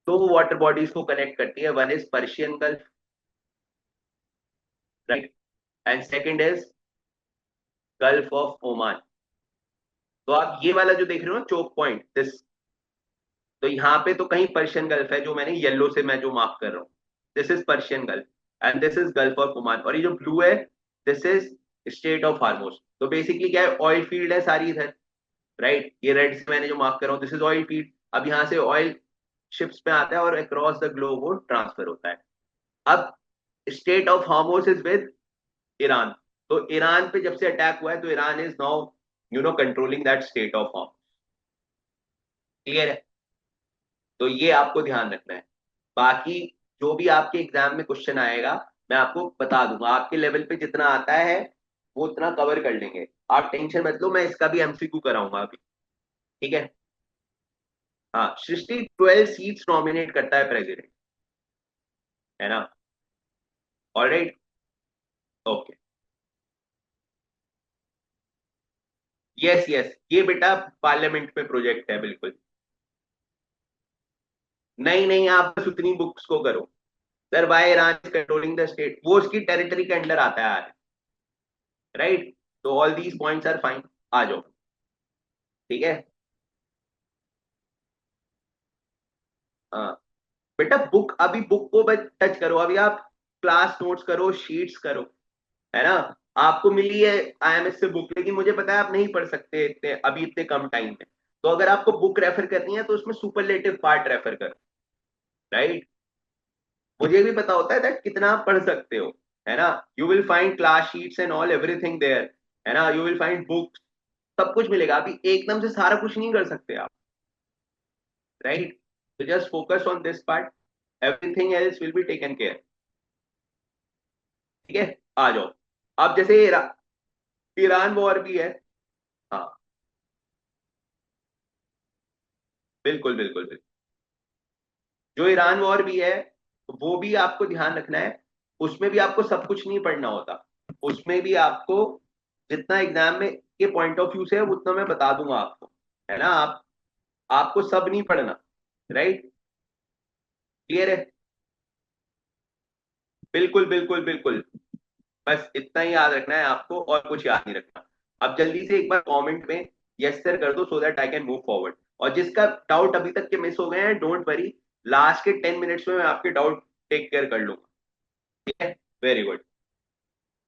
दो वाटर बॉडीज को कनेक्ट करती है, one is Persian gulf, right, and second is gulf of Oman. तो आप ये वाला जो देख रहे हो ना चोक पॉइंट दिस, तो यहाँ पे तो कहीं पर्शियन गल्फ है, जो मैंने येलो से मैं जो मार्क कर रहा हूँ, this is Persian gulf and this is gulf of Oman. और ये जो ब्लू है, दिस इज स्टेट ऑफ हार्मोस। तो बेसिकली क्या है, ऑयल फील्ड है सारी इधर, राइट। ये रेड से मैंने जो मार्क कर रहा हूँ, दिस इज ऑयल फील्ड। अब यहाँ से ऑयल शिप्स में आता है और अक्रॉस द ग्लोब वो ट्रांसफर होता है। अब state of हार्मोस is with Iran. तो ईरान पे जब से अटैक हुआ है, तो Iran is now controlling that state of हार्मोस। Clear है? तो ये आपको ध्यान रखना है। बाकी जो भी आपके एग्जाम में क्वेश्चन आएगा, मैं आपको बता दूंगा, आपके लेवल पे जितना आता है वो उतना कवर कर लेंगे। आप टेंशन मत लो, मैं इसका भी एमसीक्यू कराऊंगा अभी। ठीक है। हाँ, सृष्टि 12 सीट्स नॉमिनेट करता है प्रेसिडेंट, है ना? Alright, okay. यस यस, ये बेटा पार्लियामेंट में प्रोजेक्ट है, बिल्कुल। नहीं नहीं, आप बस उतनी बुक्स को करो। Sir why Iran is controlling the state, वो उसकी टेरिटरी के अंडर आता है, राइट। तो all these points are fine. आ जाओ। ठीक है। हाँ बेटा, बुक अभी बुक को बस टच करो, अभी आप क्लास नोट्स करो, शीट्स करो, है ना? आपको मिली है आईएमएस से बुक, लेकिन मुझे पता है आप नहीं पढ़ सकते इतने अभी, इतने कम टाइम में। तो अगर आपको बुक रेफर करनी है तो उसमें सुपरलेटिव पार्ट रेफर करो, राइट। मुझे भी पता होता है दैट कितना आप पढ़ सकते हो, है ना? You will find class sheets and all everything there, है ना? यू विल फाइंड बुक्स, सब कुछ मिलेगा। अभी एकदम से सारा कुछ नहीं कर सकते आप, राइट। तो just focus on this part, everything else will be taken care. ठीक है, आ जाओ। अब जैसे ईरान वॉर भी है। हाँ, बिल्कुल बिल्कुल बिल्कुल। जो ईरान वॉर भी है, वो भी आपको ध्यान रखना है। उसमें भी आपको सब कुछ नहीं पढ़ना होता। उसमें भी आपको जितना एग्जाम में के पॉइंट ऑफ व्यू से है उतना मैं बता दूंगा आपको, है ना? आपको सब नहीं पढ़ना, राइट। क्लियर है? बिल्कुल बिल्कुल बिल्कुल। बस इतना ही याद रखना है आपको, और कुछ याद नहीं रखना। अब जल्दी से एक बार कमेंट में यस सर कर दो, so that I can move forward. और जिसका डाउट अभी तक के मिस हो गए हैं, डोंट वरी, लास्ट के 10 मिनट्स में मैं आपके डाउट टेक केयर कर लूंगा। ठीक है, वेरी गुड।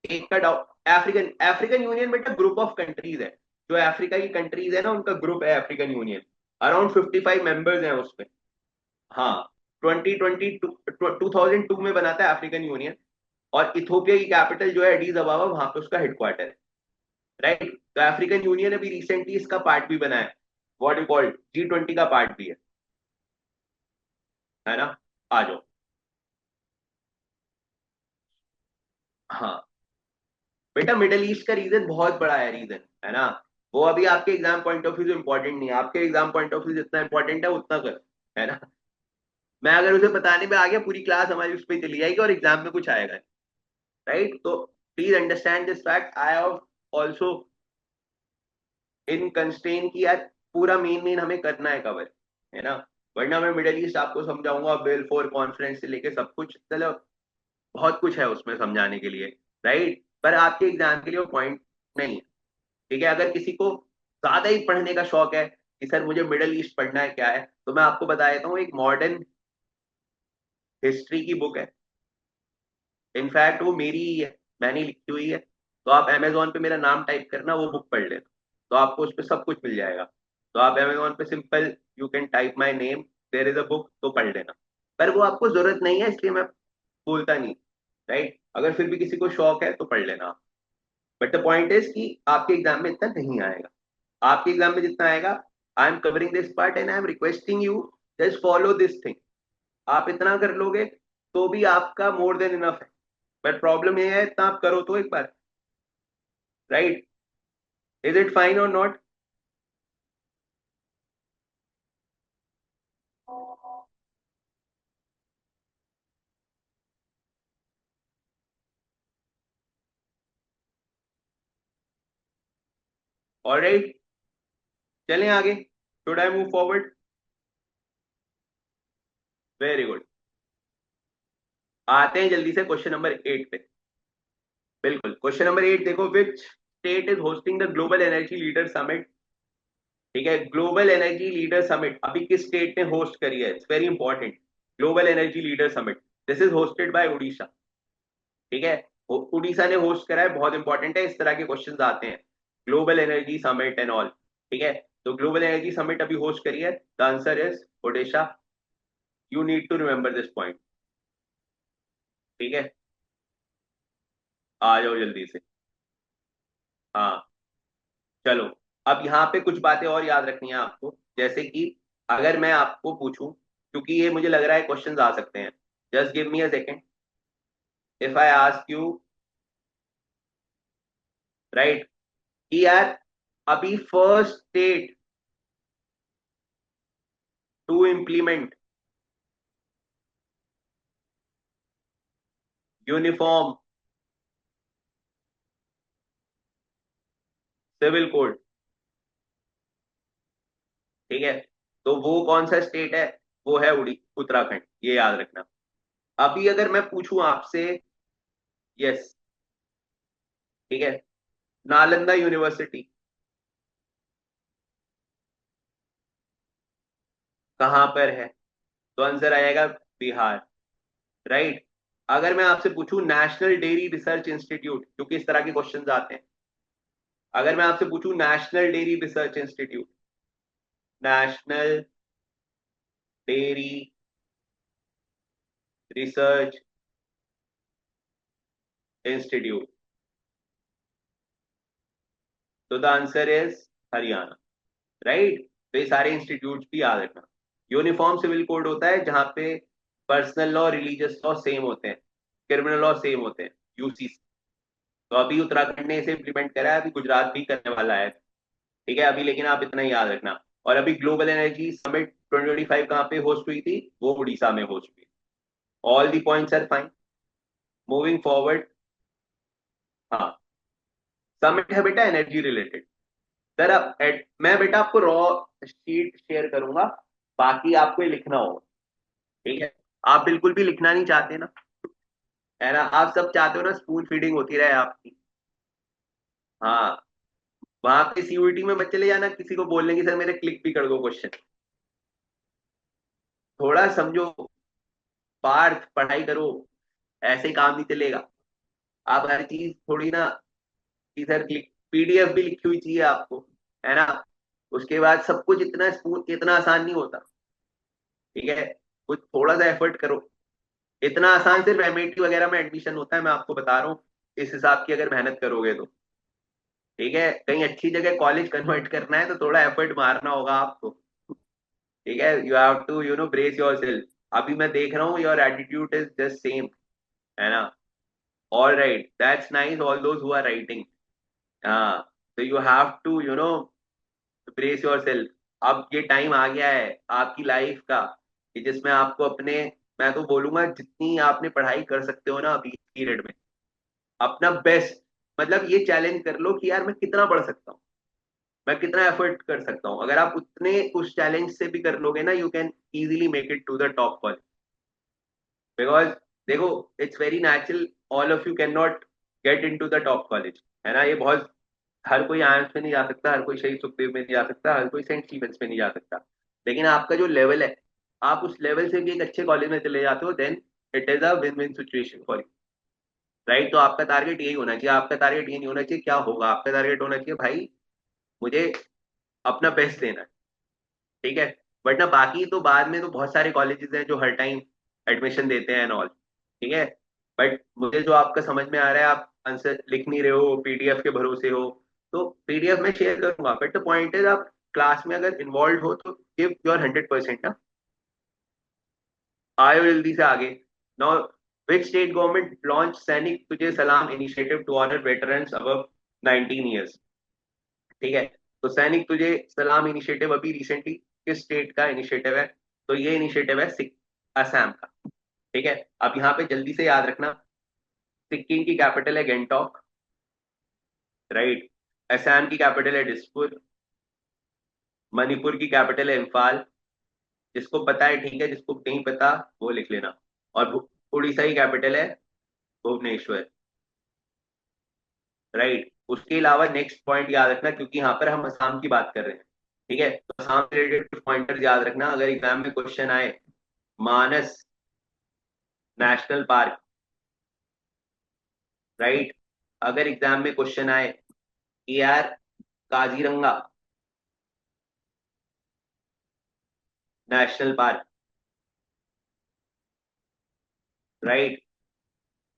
एक का डाउट, अफ्रीकन अफ्रीकन यूनियन बेटा ग्रुप ऑफ कंट्रीज है। जो अफ्रीका की कंट्रीज है ना, उनका ग्रुप है अफ्रीकन यूनियन। अराउंड 55 मेंबर्स हैं उसमें। हाँ, 2002 में बना था अफ्रीकन यूनियन। और इथोपिया की कैपिटल जो है एडिस अबाबा, वहां पे उसका हेडक्वार्टर है, राइट। तो अफ्रीकन यूनियन अभी रिसेंटली इसका पार्ट भी बना है, व्हाट यू कॉल्ड G20 का पार्ट भी है ना? आ जाओ। हाँ बेटा, मिडल ईस्ट का रीजन बहुत बड़ा है, रीजन, है ना? वो अभी आपके एग्जाम पॉइंट ऑफ व्यू से इंपॉर्टेंट नहीं है, आपके एग्जाम पॉइंट ऑफ व्यू जितना इंपॉर्टेंट है उतना कर, है ना? मैं अगर उसे बताने में आ गया, पूरी क्लास हमारी उस पर चली जाएगी और एग्जाम में कुछ आएगा, राइट। तो please understand this fact, I have also in constrain की यार, पूरा मेन मेन हमें करना है कवर, है ना? वरना मैं मिडल ईस्ट आपको समझाऊंगा बिल फोर कॉन्फ्रेंस से लेके सब कुछ, मतलब बहुत कुछ है उसमें समझाने के लिए, राइट। पर आपके एग्जाम के लिए वो पॉइंट नहीं है। ठीक है, अगर किसी को ज्यादा ही पढ़ने का शौक है कि सर मुझे मिडल ईस्ट पढ़ना है क्या है, तो मैं आपको बता देता हूँ, एक मॉडर्न हिस्ट्री की बुक है। इनफैक्ट वो मेरी ही है, मैंने लिखी हुई है। तो आप अमेजोन पे मेरा नाम टाइप करना, वो बुक पढ़ लेना, तो आपको उस पर सब कुछ मिल जाएगा। तो आप अमेजोन पे simple you can type my name, there is a book, तो पढ़ लेना। पर वो आपको जरूरत नहीं है, इसलिए मैं बोलता नहीं, राइट। अगर फिर भी किसी को शौक है तो पढ़ लेना। बट द पॉइंट इज कि आपके एग्जाम में इतना नहीं आएगा। आपके एग्जाम में जितना आएगा, I am covering this part and I am requesting you, just follow this thing. आप इतना कर लोगे तो भी आपका मोर देन इनफ है। बट प्रॉब्लम ये है, इतना आप करो तो एक बार, राइट। इज इट फाइन और नॉट? ऑलराइट, चलें आगे। Should I move forward? Very good. आते हैं जल्दी से क्वेश्चन नंबर 8 पे। बिल्कुल, क्वेश्चन नंबर 8 देखो, which state is hosting the global energy leader summit? ठीक है, ग्लोबल एनर्जी लीडर समिट अभी किस स्टेट ने होस्ट करी है? It's very important. Global energy leader summit, this is hosted by Orissa. ठीक है, उड़ीसा ने होस्ट करा है, बहुत इंपॉर्टेंट है, इस तरह के क्वेश्चन आते हैं, global energy summit and all. ठीक है, तो ग्लोबल एनर्जी समिट अभी होस्ट करी है, the answer is Odisha. You need to remember this point. ठीक है, आ जाओ जल्दी से। हाँ, चलो। अब यहाँ पे कुछ बातें और याद रखनी है आपको, जैसे कि अगर मैं आपको पूछूं, क्योंकि ये मुझे लग रहा है क्वेश्चंस आ सकते हैं, just give me a second. If I ask you, right, कि यार अभी first state to implement uniform civil code, ठीक है, तो वो कौन सा स्टेट है? वो है उत्तराखंड, ये याद रखना। अभी अगर मैं पूछूं आपसे, यस, ठीक है, नालंदा यूनिवर्सिटी कहाँ पर है? तो आंसर आएगा बिहार, राइट। अगर मैं आपसे पूछूं नेशनल डेयरी रिसर्च इंस्टीट्यूट, क्योंकि इस तरह के क्वेश्चंस आते हैं, अगर मैं आपसे पूछूं national dairy research institute, national dairy research institute, तो the answer is Haryana, right. तो ये सारे इंस्टीट्यूट भी याद रखना। यूनिफॉर्म सिविल कोड होता है जहां पे personal law, religious law same होते हैं, क्रिमिनल लॉ सेम होते हैं, यूसीसी। तो अभी उत्तराखंड ने इसे इंप्लीमेंट करा है, अभी गुजरात भी करने वाला है। ठीक है, अभी लेकिन आप इतना ही याद रखना। और अभी ग्लोबल एनर्जी समिट 2025 कहाँ पे होस्ट हुई थी? वो उड़ीसा में होस्ट हुई। All the points are fine, moving forward. हाँ, समिट है बेटा एनर्जी रिलेटेड। सर अब मैं बेटा आपको रॉ शीट शेयर करूंगा, बाकी आपको ये लिखना होगा। ठीक है, आप बिल्कुल भी लिखना नहीं चाहते ना, है ना? आप सब चाहते हो ना स्पून फीडिंग होती रहे आपकी। हाँ, वहां पे सीयूईटी में मत चले जाना किसी को बोलने की, सर मेरे क्लिक भी कर दो क्वेश्चन। थोड़ा समझो, पार्थ पढ़ाई करो, ऐसे ही काम नहीं चलेगा। आप हर चीज थोड़ी ना कि सर क्लिक, पीडीएफ भी लिखी हुई चाहिए आपको, है ना? उसके बाद सब कुछ इतना स्मूथ, इतना आसान नहीं होता। ठीक है, कुछ थोड़ा सा एफर्ट करो। इतना आसान सिर्फ एमआईटी वगैरह में एडमिशन होता है, मैं आपको बता रहा हूँ, इस हिसाब की अगर मेहनत करोगे तो। ठीक है, कहीं अच्छी जगह कॉलेज कन्वर्ट करना है तो थोड़ा एफर्ट मारना होगा आपको। ठीक है, you have to brace yourself. अभी मैं देख रहा हूँ your attitude is just same, है ना? All right, that's nice, all those who are writing. हाँ, तो you have to brace yourself. अब ये टाइम आ गया है आपकी लाइफ का कि जिसमें आपको अपने, मैं तो बोलूंगा जितनी आपने पढ़ाई कर सकते हो ना अभी पीरियड में, अपना बेस्ट, मतलब ये चैलेंज कर लो कि यार मैं कितना पढ़ सकता हूँ, मैं कितना एफर्ट कर सकता हूँ। अगर आप उतने उस चैलेंज से भी कर लोगे ना, you can easily make it to the top college. Because देखो, it's very natural, all of you can not get into the top college, है ना? ये बहुत, हर कोई आयंस में नहीं जा सकता, हर कोई शहीद सुखदेव में नहीं जा सकता, हर कोई सेंट स्टीवेंस में नहीं जा सकता। लेकिन आपका जो लेवल है, आप उस लेवल से भी एक अच्छे कॉलेज में चले जाते हो, then it is a win win situation for you, right. तो आपका टारगेट यही होना चाहिए, आपका टारगेट ये नहीं होना चाहिए क्या होगा, आपका टारगेट होना चाहिए भाई मुझे अपना बेस्ट देना है। ठीक है, बट ना बाकी तो बाद में तो बहुत सारे कॉलेजेस हैं जो हर टाइम एडमिशन देते हैं एंड ऑल। ठीक है। बट मुझे जो आपका समझ में आ रहा है, आप आंसर लिख नहीं रहे हो, पीडीएफ के भरोसे हो, तो पीडीएफ में शेयर करूंगा, बट द पॉइंट इज आप क्लास में अगर इन्वॉल्व हो तो गिव योर 100% ना। आयो जल्दी से आगे। Now, which state government launch Sainik Tujhe Salaam initiative to honour veterans above 19 years. ठीक है। तो सैनिक तुझे सलाम इनिशिएटिव अभी रिसेंटली किस स्टेट का इनिशिएटिव है? तो ये इनिशिएटिव है असम का। ठीक है। अब यहाँ पे जल्दी से याद रखना, सिक्किम की कैपिटल है गैंगटॉक, राइट। असम की कैपिटल है दिसपुर। मणिपुर की कैपिटल है इम्फाल। जिसको पता है ठीक है, जिसको नहीं पता वो लिख लेना। और उड़ीसा की कैपिटल है भुवनेश्वर, राइट। उसके अलावा नेक्स्ट पॉइंट याद रखना, क्योंकि यहाँ पर हम असम की बात कर रहे हैं। ठीक है, तो असम से रिलेटेड कुछ पॉइंटर्स याद रखना अगर एग्जाम में क्वेश्चन आए। मानस नेशनल पार्क, राइट। अगर एग्जाम में क्वेश्चन आए कि यार काजीरंगा नेशनल पार्क, राइट।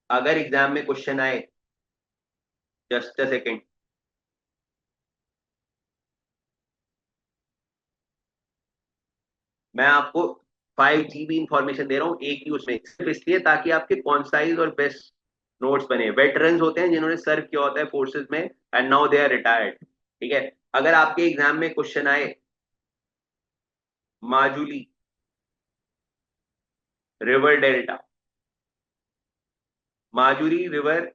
अगर एग्जाम में क्वेश्चन आए, जस्ट अ सेकेंड, मैं आपको 5 GB इंफॉर्मेशन दे रहा हूँ एक ही उसमें, सिर्फ इसलिए ताकि आपके कॉन्साइज और बेस्ट नोट्स बने। वेटरन्स होते हैं जिन्होंने सर्व किया होता है फोर्सेज में, and now they are retired. ठीक है। अगर आपके एग्जाम में क्वेश्चन आए Majuli river delta, Majuli river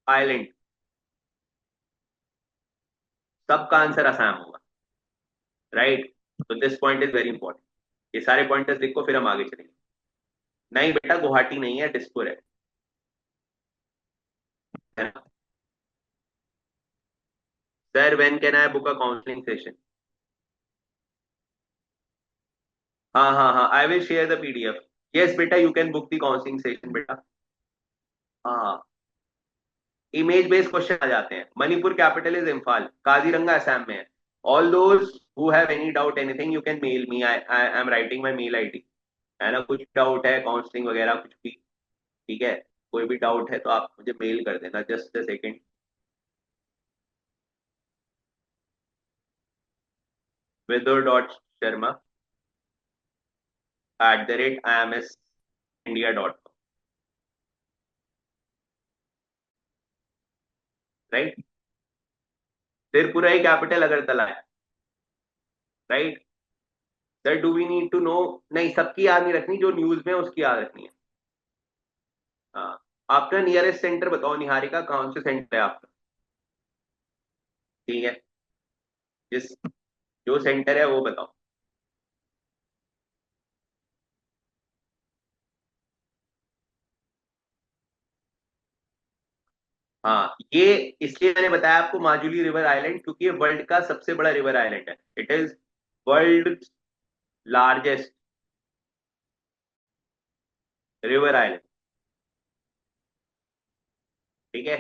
island, सबका आंसर आसाम होगा, राइट। तो this point is very important. ये सारे पॉइंटर्स लिखो, फिर हम आगे चलेंगे। नहीं बेटा, गुवाहाटी नहीं है, दिसपुर है ना। Sir when can I book a counselling session? हाँ हाँ हाँ, I will share the PDF. Yes बेटा, you can book the counselling session बेटा। हाँ, इमेज बेस्ड क्वेश्चन आ जाते हैं। मणिपुर कैपिटल इज इम्फाल, काजीरंगा असम में है। All those who have any doubt anything you can mail me, I am writing my mail ID, है ना। कुछ डाउट है काउंसलिंग वगैरह कुछ भी, ठीक है, कोई भी डाउट है तो आप मुझे मेल कर देना। Just a second. vidur.sharma@ims.india.com, right. Tripura ही कैपिटल अगरतला है, right. Sir do we need to know? नहीं, सबकी याद नहीं रखनी, जो न्यूज में है उसकी याद रखनी है। हाँ। आपका नियरेस्ट सेंटर बताओ, निहारिका कौन से सेंटर है आपका? ठीक है, जिस जो सेंटर है वो बताओ। हाँ, ये इसलिए मैंने बताया आपको माजुली रिवर आइलैंड, क्योंकि ये वर्ल्ड का सबसे बड़ा रिवर आइलैंड है। It is world largest river island. ठीक है,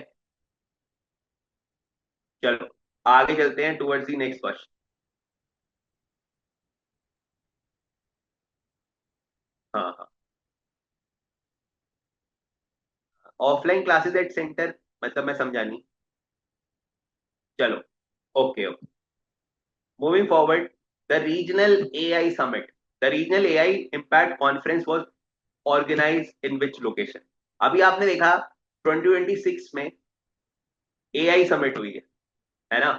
चलो आगे चलते हैं टुवर्ड्स द नेक्स्ट क्वेश्चन। हाँ हाँ। ऑफलाइन क्लासेस एट सेंटर, मतलब मैं समझा नहीं। चलो, okay okay. Moving forward, the regional AI summit, the regional AI impact conference was organize in which location? अभी आपने देखा 2026 में एआई समिट हुई है ना।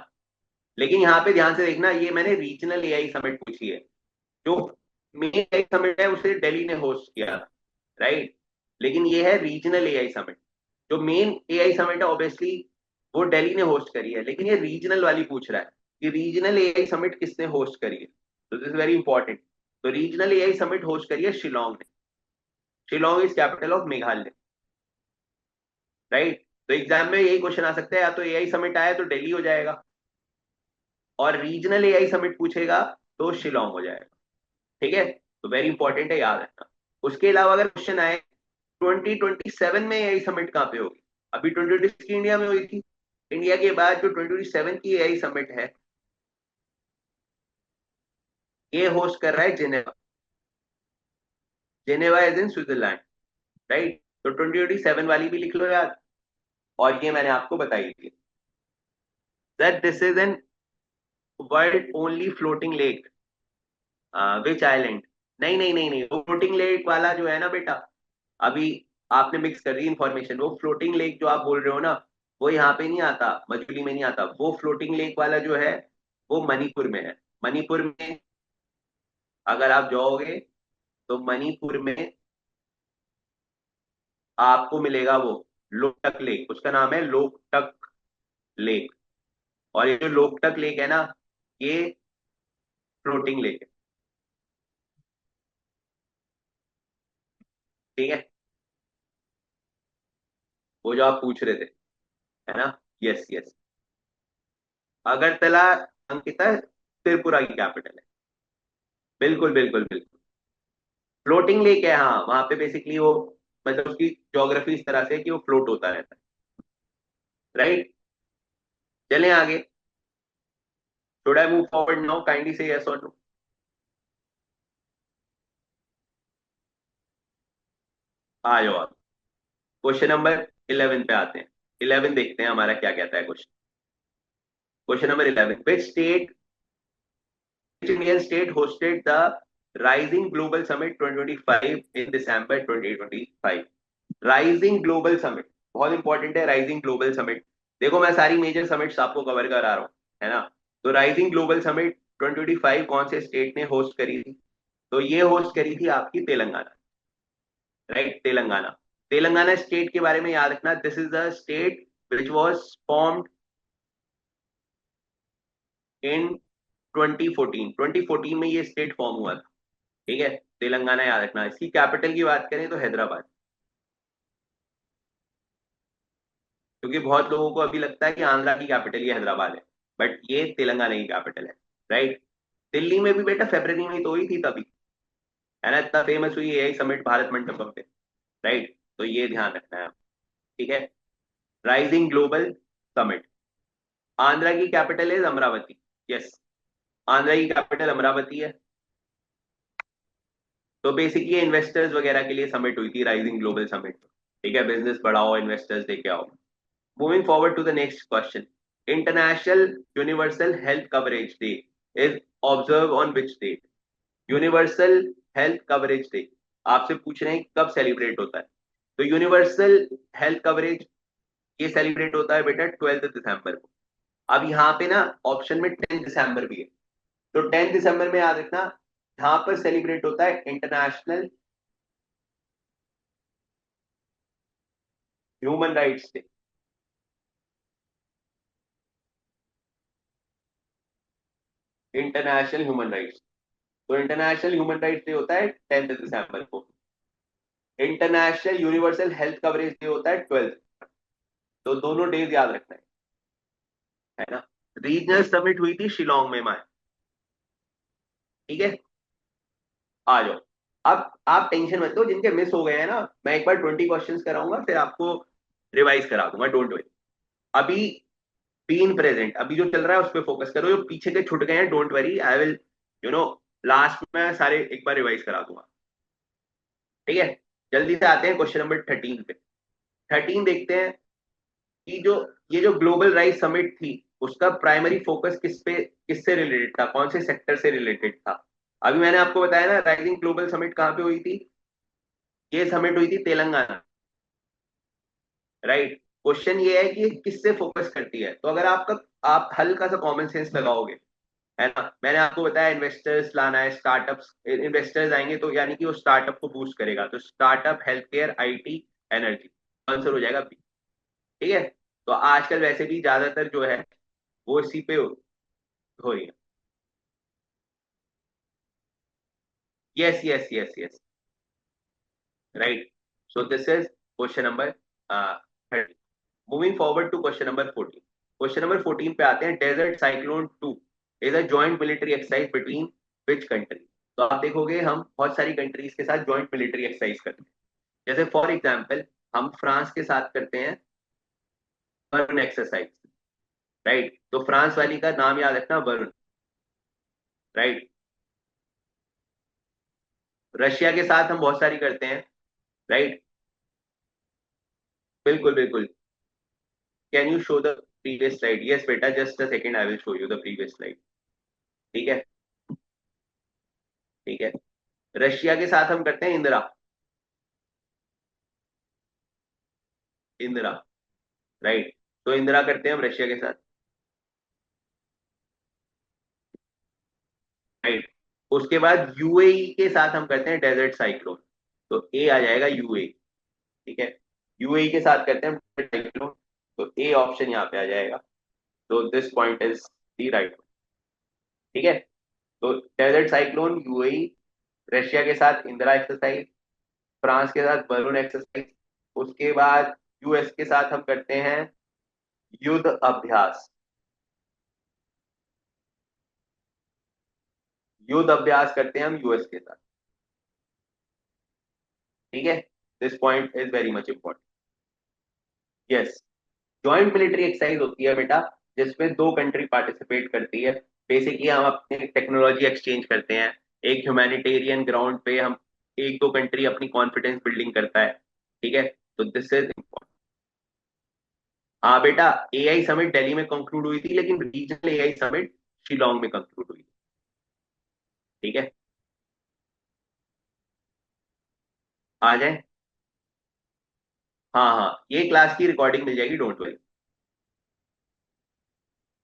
लेकिन यहाँ पे ध्यान से देखना, ये मैंने रीजनल एआई समिट पूछी है। जो मेन एआई समिट है उसे दिल्ली ने होस्ट किया, राइट। लेकिन ये है रीजनल एआई समिट। जो मेन एआई समिट है ऑब्वियसली वो दिल्ली ने होस्ट करी है, लेकिन ये रीजनल वाली पूछ रहा है कि रीजनल एआई समिट किसने होस्ट करी है। तो दिस इज वेरी इंपॉर्टेंट। तो रीजनल एआई समिट होस्ट करी है शिलोंग ने। Shillong is capital of Meghalaya, right. तो एग्जाम में यही क्वेश्चन आ सकता है, या तो एआई समिट आया तो दिल्ली हो जाएगा, और रीजनल एआई समिट पूछेगा तो शिलोंग हो जाएगा। ठीक है, तो वेरी इंपॉर्टेंट है, याद रखना। उसके अलावा अगर क्वेश्चन आए 2027 में एआई समिट कहाँ पे होगी? अभी 2026 की इंडिया में हुई थी। इंडिया के बाद जो 2027 की एआई समिट है, ये होस्ट कर रहा है Geneva. Geneva is in Switzerland, right. तो 2027 वाली भी लिख लो यार, और ये मैंने आपको बताई थी that this is an world only floating lake which island. नहीं नहीं नहीं नहीं, वो फ्लोटिंग लेक वाला जो है ना बेटा, अभी आपने मिक्स कर दी इंफॉर्मेशन। वो फ्लोटिंग लेक जो आप बोल रहे हो ना, वो यहाँ पे नहीं आता, मजुली में नहीं आता। वो फ्लोटिंग लेक वाला जो है वो मणिपुर में है। मणिपुर में अगर आप जाओगे तो मणिपुर में आपको मिलेगा वो लोकटक लेक, उसका नाम है लोकटक लेक। और ये जो लोकटक लेक है ना, ये फ्लोटिंग लेक है। ठीक है, वो जो आप पूछ रहे थे, है ना। यस यस, अगरतला अंकिता त्रिपुरा की कैपिटल है। बिल्कुल बिल्कुल बिल्कुल, फ्लोटिंग लेक है। हाँ, वहां पे बेसिकली वो, मतलब उसकी ज्योग्राफी इस तरह से है कि वो फ्लोट होता रहता है। राइट, चलें आगे। Should I move forward now, kindly say yes और नो। आ जाओ, क्वेश्चन नंबर 11 पे आते हैं। 11 देखते हैं हमारा क्या कहता है question. Question number 11, which state, which Indian state hosted the Rising Global Summit 2025 in December 2025? Rising global summit बहुत इंपॉर्टेंट है। राइजिंग ग्लोबल समिट, देखो मैं सारी मेजर समिट्स आपको कवर करा रहा हूँ, है ना। तो राइजिंग ग्लोबल समिट 2025 कौन से स्टेट ने होस्ट करी थी? तो ये होस्ट करी थी आपकी तेलंगाना। राइट, तेलंगाना। तेलंगाना स्टेट के बारे में याद रखना, this is the state which was formed in 2014। 2014 में ये स्टेट फॉर्म हुआ था। ठीक है, तेलंगाना याद रखना। इसकी कैपिटल की बात करें तो हैदराबाद, क्योंकि बहुत लोगों को अभी लगता है कि आंध्रा की कैपिटल ये हैदराबाद है, बट ये तेलंगाना की कैपिटल है। राइट, दिल्ली में भी बेटा फरवरी में ही तो हुई थी तभी, है ना, इतना फेमस हुई एआई समिट भारत मंडपम पे। राइट, तो ये ध्यान रखना है। ठीक है, राइजिंग ग्लोबल समिट। आंध्रा की कैपिटल है अमरावती। यस, आंध्रा की कैपिटल अमरावती है। तो बेसिकली इन्वेस्टर्स वगैरह के लिए समिट हुई थी, राइजिंग ग्लोबल समिट। ठीक है, बिजनेस बढ़ाओ, इन्वेस्टर्स लेके आओ। Moving forward to the next question. International Universal Health Coverage Day is observed on which date? Universal health coverage day आपसे पूछ रहे हैं कब सेलिब्रेट होता है। तो यूनिवर्सल हेल्थ कवरेज ये सेलिब्रेट होता है बेटा 12 दिसंबर को। अब यहाँ पे ना ऑप्शन में 10 दिसंबर भी है, तो 10 दिसंबर में याद रखना, यहाँ पर सेलिब्रेट होता है international human rights day. International human rights, तो इंटरनेशनल ह्यूमन राइट्स डे होता है 10 दिसंबर को। International universal health coverage day होता है 12। तो दोनों डेज याद रखना है ना। रीजनल समिट हुई थी शिलोंग में माए। ठीक है, आ जाओ। अब आप टेंशन मत लो, जिनके मिस हो गए हैं ना, मैं एक बार 20 क्वेश्चंस कराऊंगा, फिर आपको रिवाइज करा दूंगा, डोंट वरी। अभी बीन प्रेजेंट, अभी जो चल रहा है उस पर फोकस करो, जो पीछे के छूट गए हैं don't worry, I will you know last में सारे एक बार रिवाइज करा दूंगा। ठीक है, जल्दी से आते हैं क्वेश्चन नंबर 13 पे। 13 देखते हैं कि जो ये जो ग्लोबल राइस समिट थी, उसका प्राइमरी फोकस किससे रिलेटेड था, कौन से सेक्टर से रिलेटेड था। अभी मैंने आपको बताया ना, राइजिंग ग्लोबल समिट कहाँ पे हुई थी, ये समिट हुई थी तेलंगाना। राइट, क्वेश्चन ये है कि ये किससे फोकस करती है। तो अगर आप हल्का सा कॉमन सेंस लगाओगे, है ना, मैंने आपको बताया इन्वेस्टर्स लाना है, स्टार्टअप्स, इन्वेस्टर्स आएंगे तो यानी कि वो स्टार्टअप को बूस्ट करेगा, तो startup, health care, IT, energy, answer हो जाएगा बी। ठीक है, तो आजकल वैसे भी ज्यादातर जो है वो इसी पे हो रही है। Yes yes yes yes, right. So this is question number 30। Moving forward to question number 14। Question number 14 पे आते हैं, desert cyclone 2 is a joint military exercise between which country. तो आप देखोगे हम बहुत सारी कंट्रीज के साथ जॉइंट मिलिट्री एक्सरसाइज करते हैं। जैसे फॉर एग्जाम्पल हम फ्रांस के साथ करते हैं वरुण एक्सरसाइज। राइट, तो फ्रांस वाली का नाम याद रखना, वरुण। राइट, रशिया के साथ हम बहुत सारी करते हैं। राइट, बिल्कुल बिल्कुल। Can you show the previous slide? Yes बेटा, just a second, I will show you the previous slide. ठीक है, ठीक है। रशिया के साथ हम करते हैं इंदिरा। इंदिरा, राइट। तो इंदिरा करते हैं हम रशिया के साथ, राइट। उसके बाद यूएई के साथ हम करते हैं डेजर्ट साइक्लोन। तो ए आ जाएगा यूएई। ठीक है, यूएई के साथ करते हैं डेजर्ट साइक्लोन। तो ए ऑप्शन यहाँ पे आ जाएगा। तो this point is the right. ठीक है, तो डेजर्ट साइक्लोन, यूएई, रशिया के साथ इंदिरा एक्सरसाइज, फ्रांस के साथ बलून एक्सरसाइज। उसके बाद यूएस के साथ हम करते हैं युद्ध अभ्यास। युद्ध अभ्यास करते हैं हम यूएस के साथ। ठीक है, this point is very much important. Yes, joint military exercise होती है बेटा, जिसमें दो कंट्री पार्टिसिपेट करती है। बेसिकली हम अपनी टेक्नोलॉजी एक्सचेंज करते हैं। एक ह्यूमैनिटेरियन ग्राउंड पे हम, एक दो कंट्री अपनी कॉन्फिडेंस बिल्डिंग करता है। ठीक है, तो दिस इज इम्पोर्टेंट। हाँ बेटा, एआई समिट दिल्ली में कंक्लूड हुई थी, लेकिन रीजनल एआई समिट शिलोंग में कंक्लूड हुई थी। ठीक है, आ जाए। हाँ हाँ, ये क्लास की रिकॉर्डिंग मिल जाएगी, don't worry.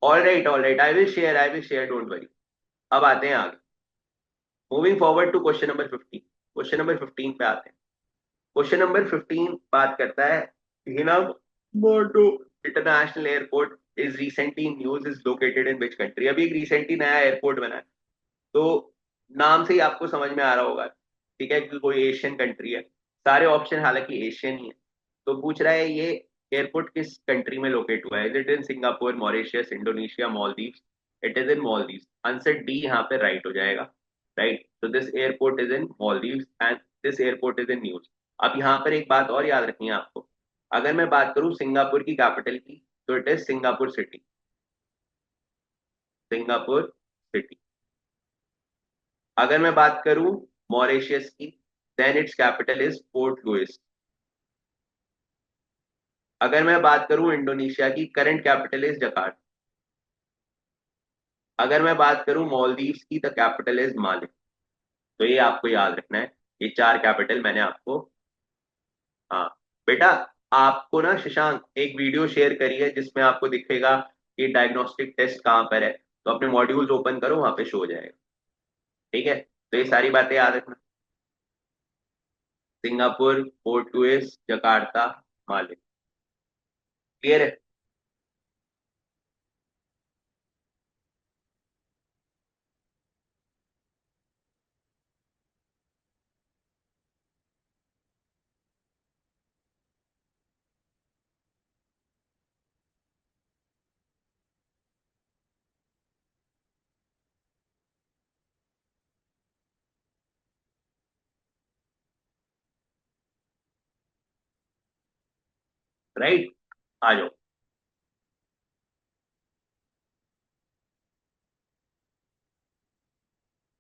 All right, I will share, don't worry. अब आते हैं आगे। Moving forward to question number 15। Question number 15 पे आते हैं। क्वेश्चन नंबर 15 बात करता है, Hinamoto international airport is recently news is located in which country? अभी एक रिसेंटली नया एयरपोर्ट बना है। तो नाम से ही आपको समझ में आ रहा होगा, ठीक है, कि कोई एशियन कंट्री है। सारे ऑप्शन हालांकि एशियन ही है। तो पूछ रहा है ये एयरपोर्ट किस कंट्री में लोकेट हुआ है? Is it in Singapore, Mauritius, Indonesia, Maldives? It is in Maldives. Answer D यहाँ पे राइट हो जाएगा। राइट, तो this airport is in Maldives and this airport is in news. अब यहाँ पर एक बात और याद रखनी है आपको। अगर मैं बात करूँ सिंगापुर की कैपिटल की, तो it is Singapore City. Singapore City. अगर मैं बात करूं मॉरिशियस की, then it's capital is Port Louis. अगर मैं बात करूं इंडोनेशिया की, करंट कैपिटल इज जकार्ता। अगर मैं बात करूं मालदीव्स की, द कैपिटल इज माले। तो ये आपको याद रखना है, ये चार कैपिटल मैंने आपको। हाँ बेटा, आपको ना शशांक एक वीडियो शेयर करी है जिसमें आपको दिखेगा कि डायग्नोस्टिक टेस्ट कहाँ पर है। तो अपने मॉड्यूल्स ओपन करो, वहां पे शो हो जाएगा। ठीक है, तो ये सारी बातें याद रखना। सिंगापुर, पोर्ट लुइस, जकार्ता, माले। क्लियर है? राइट, आ जाओ।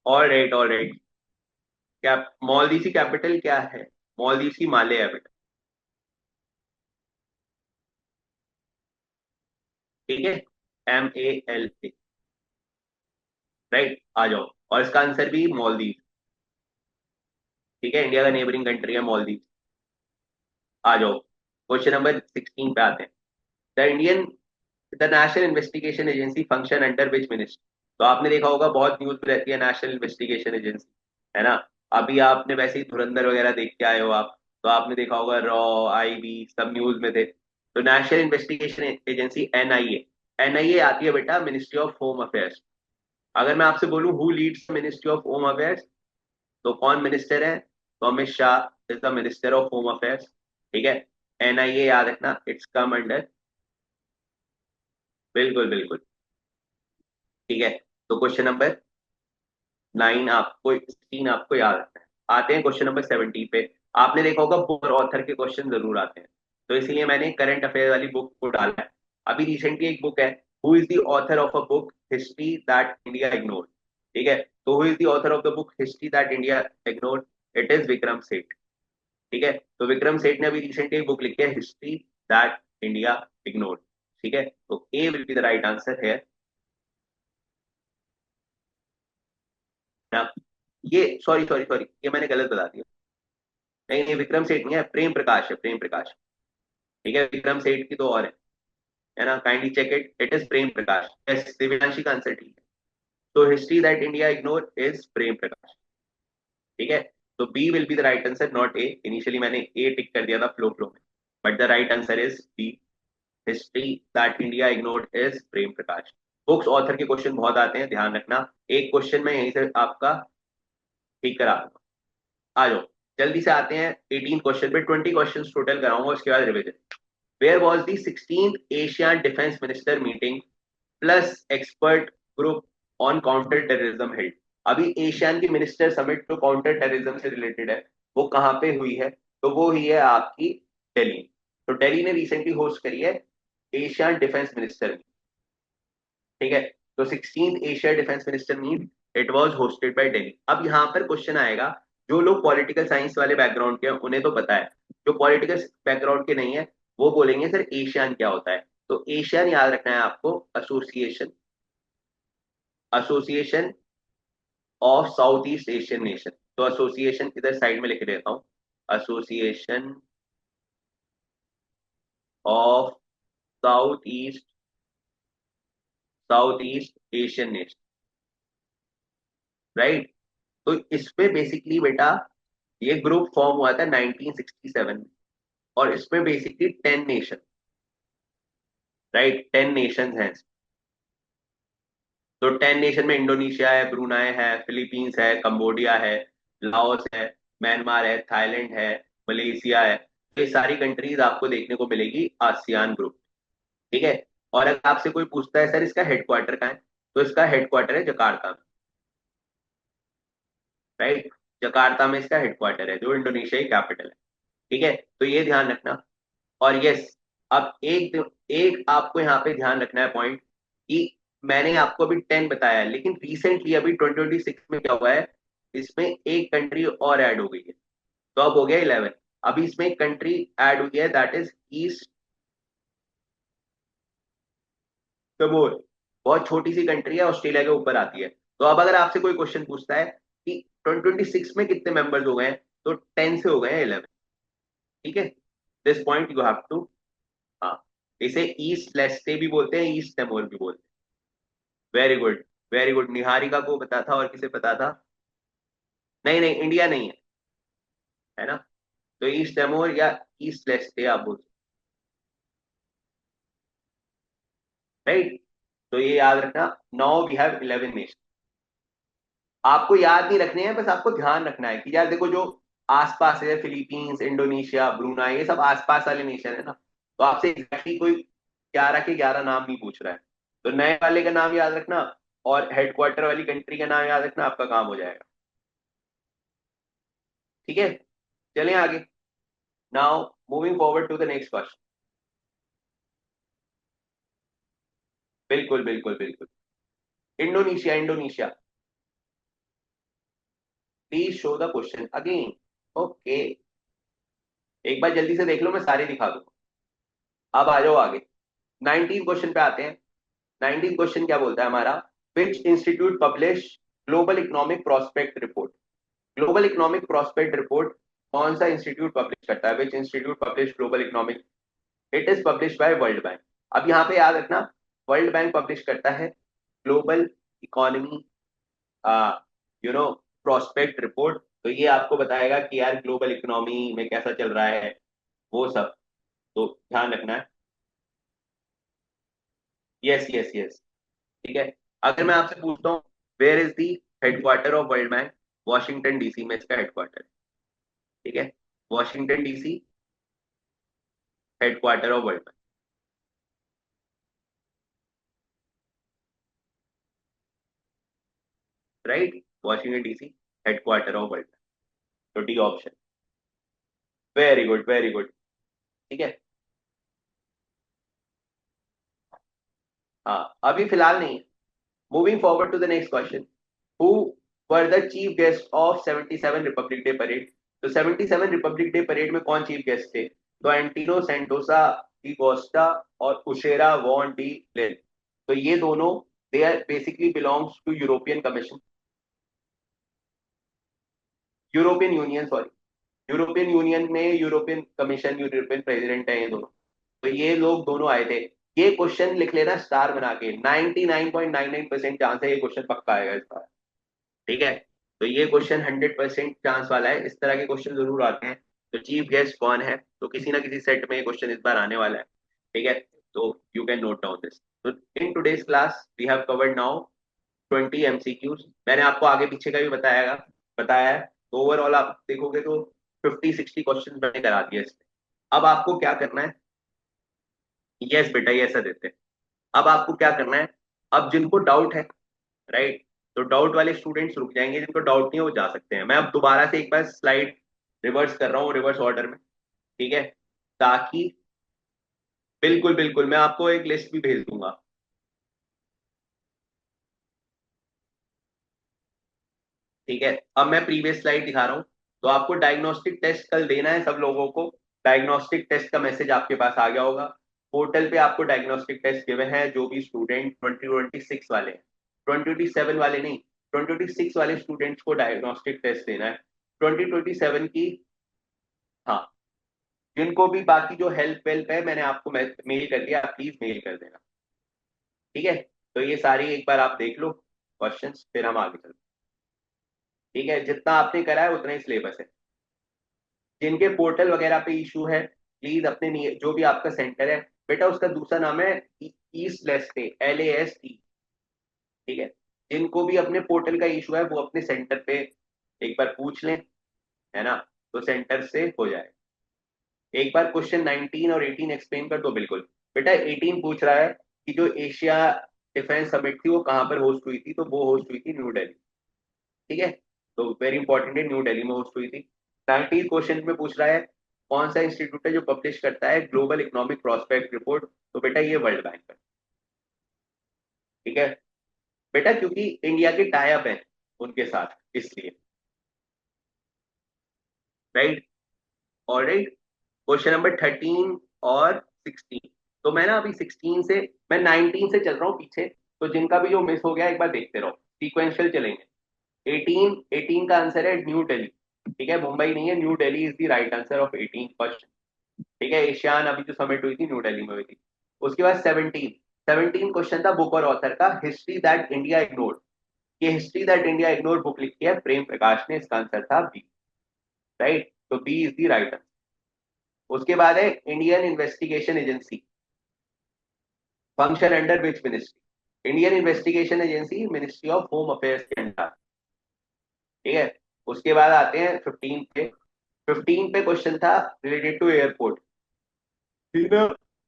All right. क्या मालदीव की कैपिटल क्या है? मालदीव की माले है बेटा। ठीक है, MALA। राइट, आ जाओ। और इसका आंसर भी मालदीव। ठीक है, इंडिया का नेबरिंग कंट्री है मालदीव। आ जाओ, क्वेश्चन नंबर 16 पे आते हैं। The Indian the national investigation Agency function under which ministry? तो आपने देखा होगा, बहुत न्यूज में रहती है नेशनल इन्वेस्टिगेशन एजेंसी, है ना। अभी आपने वैसे ही धुरंधर वगैरह देख के आए हो आप, तो आपने देखा होगा रॉ, IB सब न्यूज में थे। तो national investigation agency NIA। NIA आती है बेटा मिनिस्ट्री ऑफ होम अफेयर्स। अगर मैं आपसे बोलूं who Leeds ministry of Home affairs, तो कौन मिनिस्टर है? तो Amit Shah is the minister of Home affairs. ठीक है, NIA याद रखना, इट्स कम अंडर। बिल्कुल बिल्कुल। ठीक है, तो क्वेश्चन नंबर 9 आपको, 16 आपको याद रखना है। आते हैं क्वेश्चन नंबर 17 पे। आपने देखा होगा बुक और ऑथर के क्वेश्चन जरूर आते हैं, तो इसलिए मैंने करंट अफेयर वाली बुक को डाला है। अभी रिसेंटली एक बुक है, who is the author of a book history that India ignored? ठीक है, तो who is the author of the book history that India ignored? It is Vikram Seth. ठीक है, तो विक्रम सेठ ने अभी रिसेंटली बुक लिखी है, हिस्ट्री दैट इंडिया इग्नोर्ड। ठीक है, तो A will be the right answer है ना। ये सॉरी सॉरी सॉरी, ये मैंने गलत बता दिया। नहीं नहीं, विक्रम सेठ नहीं है, प्रेम प्रकाश है, प्रेम प्रकाश। ठीक है, विक्रम सेठ की तो और है ना, kindly check it, it is Prem Prakash. Yes, Divyanshi का आंसर ठीक है। तो history that India ignore is Prem Prakash. ठीक है, तो B will be the right answer, not A. Initially मैंने ए टिक कर दिया था फ्लो फ्लो में, but the right answer is B, history that India ignored is Prem Prakash. Books author के question बहुत आते हैं, ध्यान रखना। एक क्वेश्चन में यहीं से आपका ठीक करा दूंगा। आ जाओ, जल्दी से आते हैं 18 क्वेश्चन पे, 20 क्वेश्चन टोटल कराऊंगा, उसके बाद revision. Where was the 16th Asian defence minister meeting plus expert group on counter terrorism held? अभी एशियन की मिनिस्टर समिट जो काउंटर टेररिज्म से रिलेटेड है, वो कहाँ पे हुई है? तो वो हुई है आपकी दिल्ली। तो दिल्ली ने रिसेंटली होस्ट करी है एशियन डिफेंस मिनिस्टर। ठीक है, तो 16th Asia defence minister meet, it was hosted by Delhi. अब यहाँ पर क्वेश्चन आएगा, जो लोग पॉलिटिकल साइंस वाले बैकग्राउंड के हैं उन्हें तो पता है, जो पॉलिटिकल बैकग्राउंड के नहीं है वो बोलेंगे सर एशियन क्या होता है। तो एशियन याद रखना है आपको, association, association of south east Asian nation. तो एसोसिएशन इधर साइड में लिख देता हूँ, association of south east, south east Asian nation, right. तो इसमें बेसिकली बेटा ये ग्रुप फॉर्म हुआ था 1967 में, और इसमें बेसिकली 10 नेशन, राइट, 10 नेशन हैं। तो 10 नेशन में इंडोनेशिया है, ब्रुनाई है, फिलीपींस है, कंबोडिया है, लाओस है, म्यांमार है, थाईलैंड है, मलेशिया है। ये सारी कंट्रीज आपको देखने को मिलेगी आसियान ग्रुप। ठीक है, और अगर आपसे कोई पूछता है सर इसका हेडक्वार्टर कहाँ है, तो इसका हेडक्वार्टर है जकार्ता में, राइट। जकार्ता में इसका हेडक्वार्टर है, जो इंडोनेशिया की कैपिटल है। ठीक है, तो ये ध्यान रखना। और यस, अब एक आपको यहाँ पे ध्यान रखना है पॉइंट, कि मैंने आपको अभी 10 बताया है, लेकिन रिसेंटली अभी 2026 में क्या हुआ है, इसमें एक कंट्री और ऐड हो गई है, तो अब हो गया 11। अभी इसमें एक कंट्री ऐड हुई है, दैट इज ईस्ट तिमोर। बहुत छोटी सी कंट्री है, ऑस्ट्रेलिया के ऊपर आती है। तो अब अगर आपसे कोई क्वेश्चन पूछता है कि 2026 में कितने मेंबर्स हो गए हैं, तो 10 से हो गए हैं 11। ठीक है, this point you have to, हाँ, इसे ईस्ट लेस्टे भी बोलते हैं, ईस्ट तिमोर भी बोलते हैं। Very good, very good. Niharika को पता था, और किसे पता था? नहीं नहीं, इंडिया नहीं है, है ना। तो ईस्ट तिमोर या ईस्ट लेस्टे आप बोल सकते, राइट। तो ये याद रखना, नाउ वी हैव 11 नेशन। आपको याद नहीं रखने हैं, बस आपको ध्यान रखना है कि यार देखो, जो आसपास है, फिलीपींस, इंडोनेशिया, ब्रूनाई, ये सब आसपास वाले नेशन है ना। तो आपसे एग्जैक्टली कोई 11 के 11 नाम नहीं पूछ रहा है। तो नए वाले का नाम याद रखना, और हेडक्वार्टर वाली कंट्री का नाम याद रखना, आपका काम हो जाएगा। ठीक है, चलें आगे। Now moving forward to the next question. बिल्कुल बिल्कुल बिल्कुल। Indonesia, Indonesia. Please show the question again. Okay, एक बार जल्दी से देख लो, मैं सारे दिखा दूंगा। अब आ जाओ आगे, 19 क्वेश्चन पे आते हैं। 19 क्वेश्चन क्या बोलता है हमारा? Which institute publish global economic prospect report? Global economic prospect report कौन सा इंस्टीट्यूट पब्लिश करता है? Which institute publish global economic? It is publish by world bank. अब यहाँ पे याद रखना, वर्ल्ड बैंक पब्लिश करता है global economy, you know, prospect report. तो ये आपको बताएगा कि यार ग्लोबल इकोनॉमी में कैसा चल रहा है, वो सब, तो ध्यान रखना है। Yes yes yes. ठीक है, अगर मैं आपसे पूछता हूँ where is the headquarter of World Bank, Washington DC में इसका हेडक्वार्टर। ठीक है, Washington DC headquarter of World Bank, right. Washington DC headquarter of World Bank, तो D option. Very good, very good. ठीक है, हाँ, अभी फिलहाल नहीं। Moving forward to the next question, who were the chief guest of 77 Republic Day parade? तो 77 Republic Day parade में कौन चीफ गेस्ट थे? तो एंटिनो सेंटोसा डी कोस्टा और उशेरा वॉन डी लिन। तो ये दोनों, they are basically belongs to European Commission, European Union, sorry, European Union में यूरोपियन कमीशन, यूरोपियन प्रेसिडेंट है ये दोनों। तो ये लोग दोनों आए थे। ये क्वेश्चन लिख लेना स्टार बना के, 99.99% चांस है ये क्वेश्चन पक्का आएगा इस बार। ठीक है, तो ये क्वेश्चन 100% चांस वाला है, इस तरह के क्वेश्चन जरूर आते हैं। तो चीफ गेस्ट कौन है, तो किसी ना किसी सेट में ये क्वेश्चन इस बार आने वाला है। ठीक है, तो you can note down this. तो in today's class we have covered now 20 MCQs. मैंने आपको आगे पीछे का भी बताया है। तो ओवरऑल आप देखोगे तो 50-60 क्वेश्चन मैंने करा दिया इसमें। अब आपको क्या करना है? यस बेटा, ये ऐसा देते हैं। अब आपको क्या करना है? अब जिनको डाउट है, राइट, तो डाउट वाले स्टूडेंट्स रुक जाएंगे, जिनको डाउट नहीं है वो जा सकते हैं। मैं अब दोबारा से एक बार स्लाइड रिवर्स कर रहा हूँ, रिवर्स ऑर्डर में। ठीक है, ताकि, बिल्कुल बिल्कुल, मैं आपको एक लिस्ट भी भेज दूंगा। ठीक है, अब मैं प्रीवियस स्लाइड दिखा रहा हूँ। तो आपको डायग्नोस्टिक टेस्ट कल देना है सब लोगों को। डायग्नोस्टिक टेस्ट का मैसेज आपके पास आ गया होगा। पोर्टल पे आपको डायग्नोस्टिक टेस्ट गिवे हैं, जो भी स्टूडेंट 2026 वाले हैं, 2027 वाले नहीं, 2026 वाले स्टूडेंट्स को डायग्नोस्टिक टेस्ट देना है। 2027 की, हाँ, जिनको भी बाकी जो हेल्प वेल्प है मैंने आपको मेल कर दिया, आप प्लीज मेल कर देना। ठीक है, तो ये सारी एक बार आप देख लो क्वेश्चंस, फिर हम आगे चलते हैं। ठीक है, जितना आपने करा है उतना ही सिलेबस है। जिनके पोर्टल वगैरह पे इशू है, प्लीज अपने जो भी आपका सेंटर है, बेटा उसका दूसरा नाम है ईस्ट लेस्टे, LAST। ठीक है, जिनको भी अपने पोर्टल का इशू है वो अपने सेंटर पे एक बार पूछ लें, है ना, तो सेंटर से हो जाए। एक बार क्वेश्चन 19 और 18 एक्सप्लेन कर दो। बिल्कुल बेटा, 18 पूछ रहा है कि जो एशिया डिफेंस समिट थी वो कहाँ पर होस्ट हुई थी, तो वो होस्ट हुई थी न्यू दिल्ली। ठीक है, तो वेरी इंपॉर्टेंट है, न्यू दिल्ली में होस्ट हुई थी। 19 क्वेश्चन में पूछ रहा है कौन सा इंस्टीट्यूट है जो पब्लिश करता है ग्लोबल इकोनॉमिक प्रोस्पेक्ट रिपोर्ट, तो बेटा ये वर्ल्ड बैंक है। ठीक है बेटा, क्योंकि इंडिया के टाई अप है उनके साथ, इसलिए। Right, alright. क्वेश्चन नंबर 13 और 16। तो मैं ना अभी 16 से, मैं 19 से चल रहा हूँ पीछे। तो जिनका भी जो मिस हो गया एक बार देखते रहो, सीक्वेंशियल चलेंगे। 18 का आंसर है न्यू दिल्ली। ठीक है, मुंबई नहीं है, new Delhi is the right answer of 18 question. ठीक है, एशियान अभी जो समिट हुई थी न्यू दिल्ली में हुई थी। उसके बाद 17 क्वेश्चन था बुक और ऑथर का, हिस्ट्री दैट इंडिया इग्नोर्ड। ये history that India ignore book लिखी है प्रेम प्रकाश ने, इसका आंसर था बी। राइट, तो B is the right answer. उसके बाद है Indian Investigation Agency, function under which ministry? Indian Investigation Agency Ministry of Home Affairs के अंडर। ठीक है, उसके बाद आते हैं 15 पे। 15 पे क्वेश्चन था रिलेटेड टू एयरपोर्ट,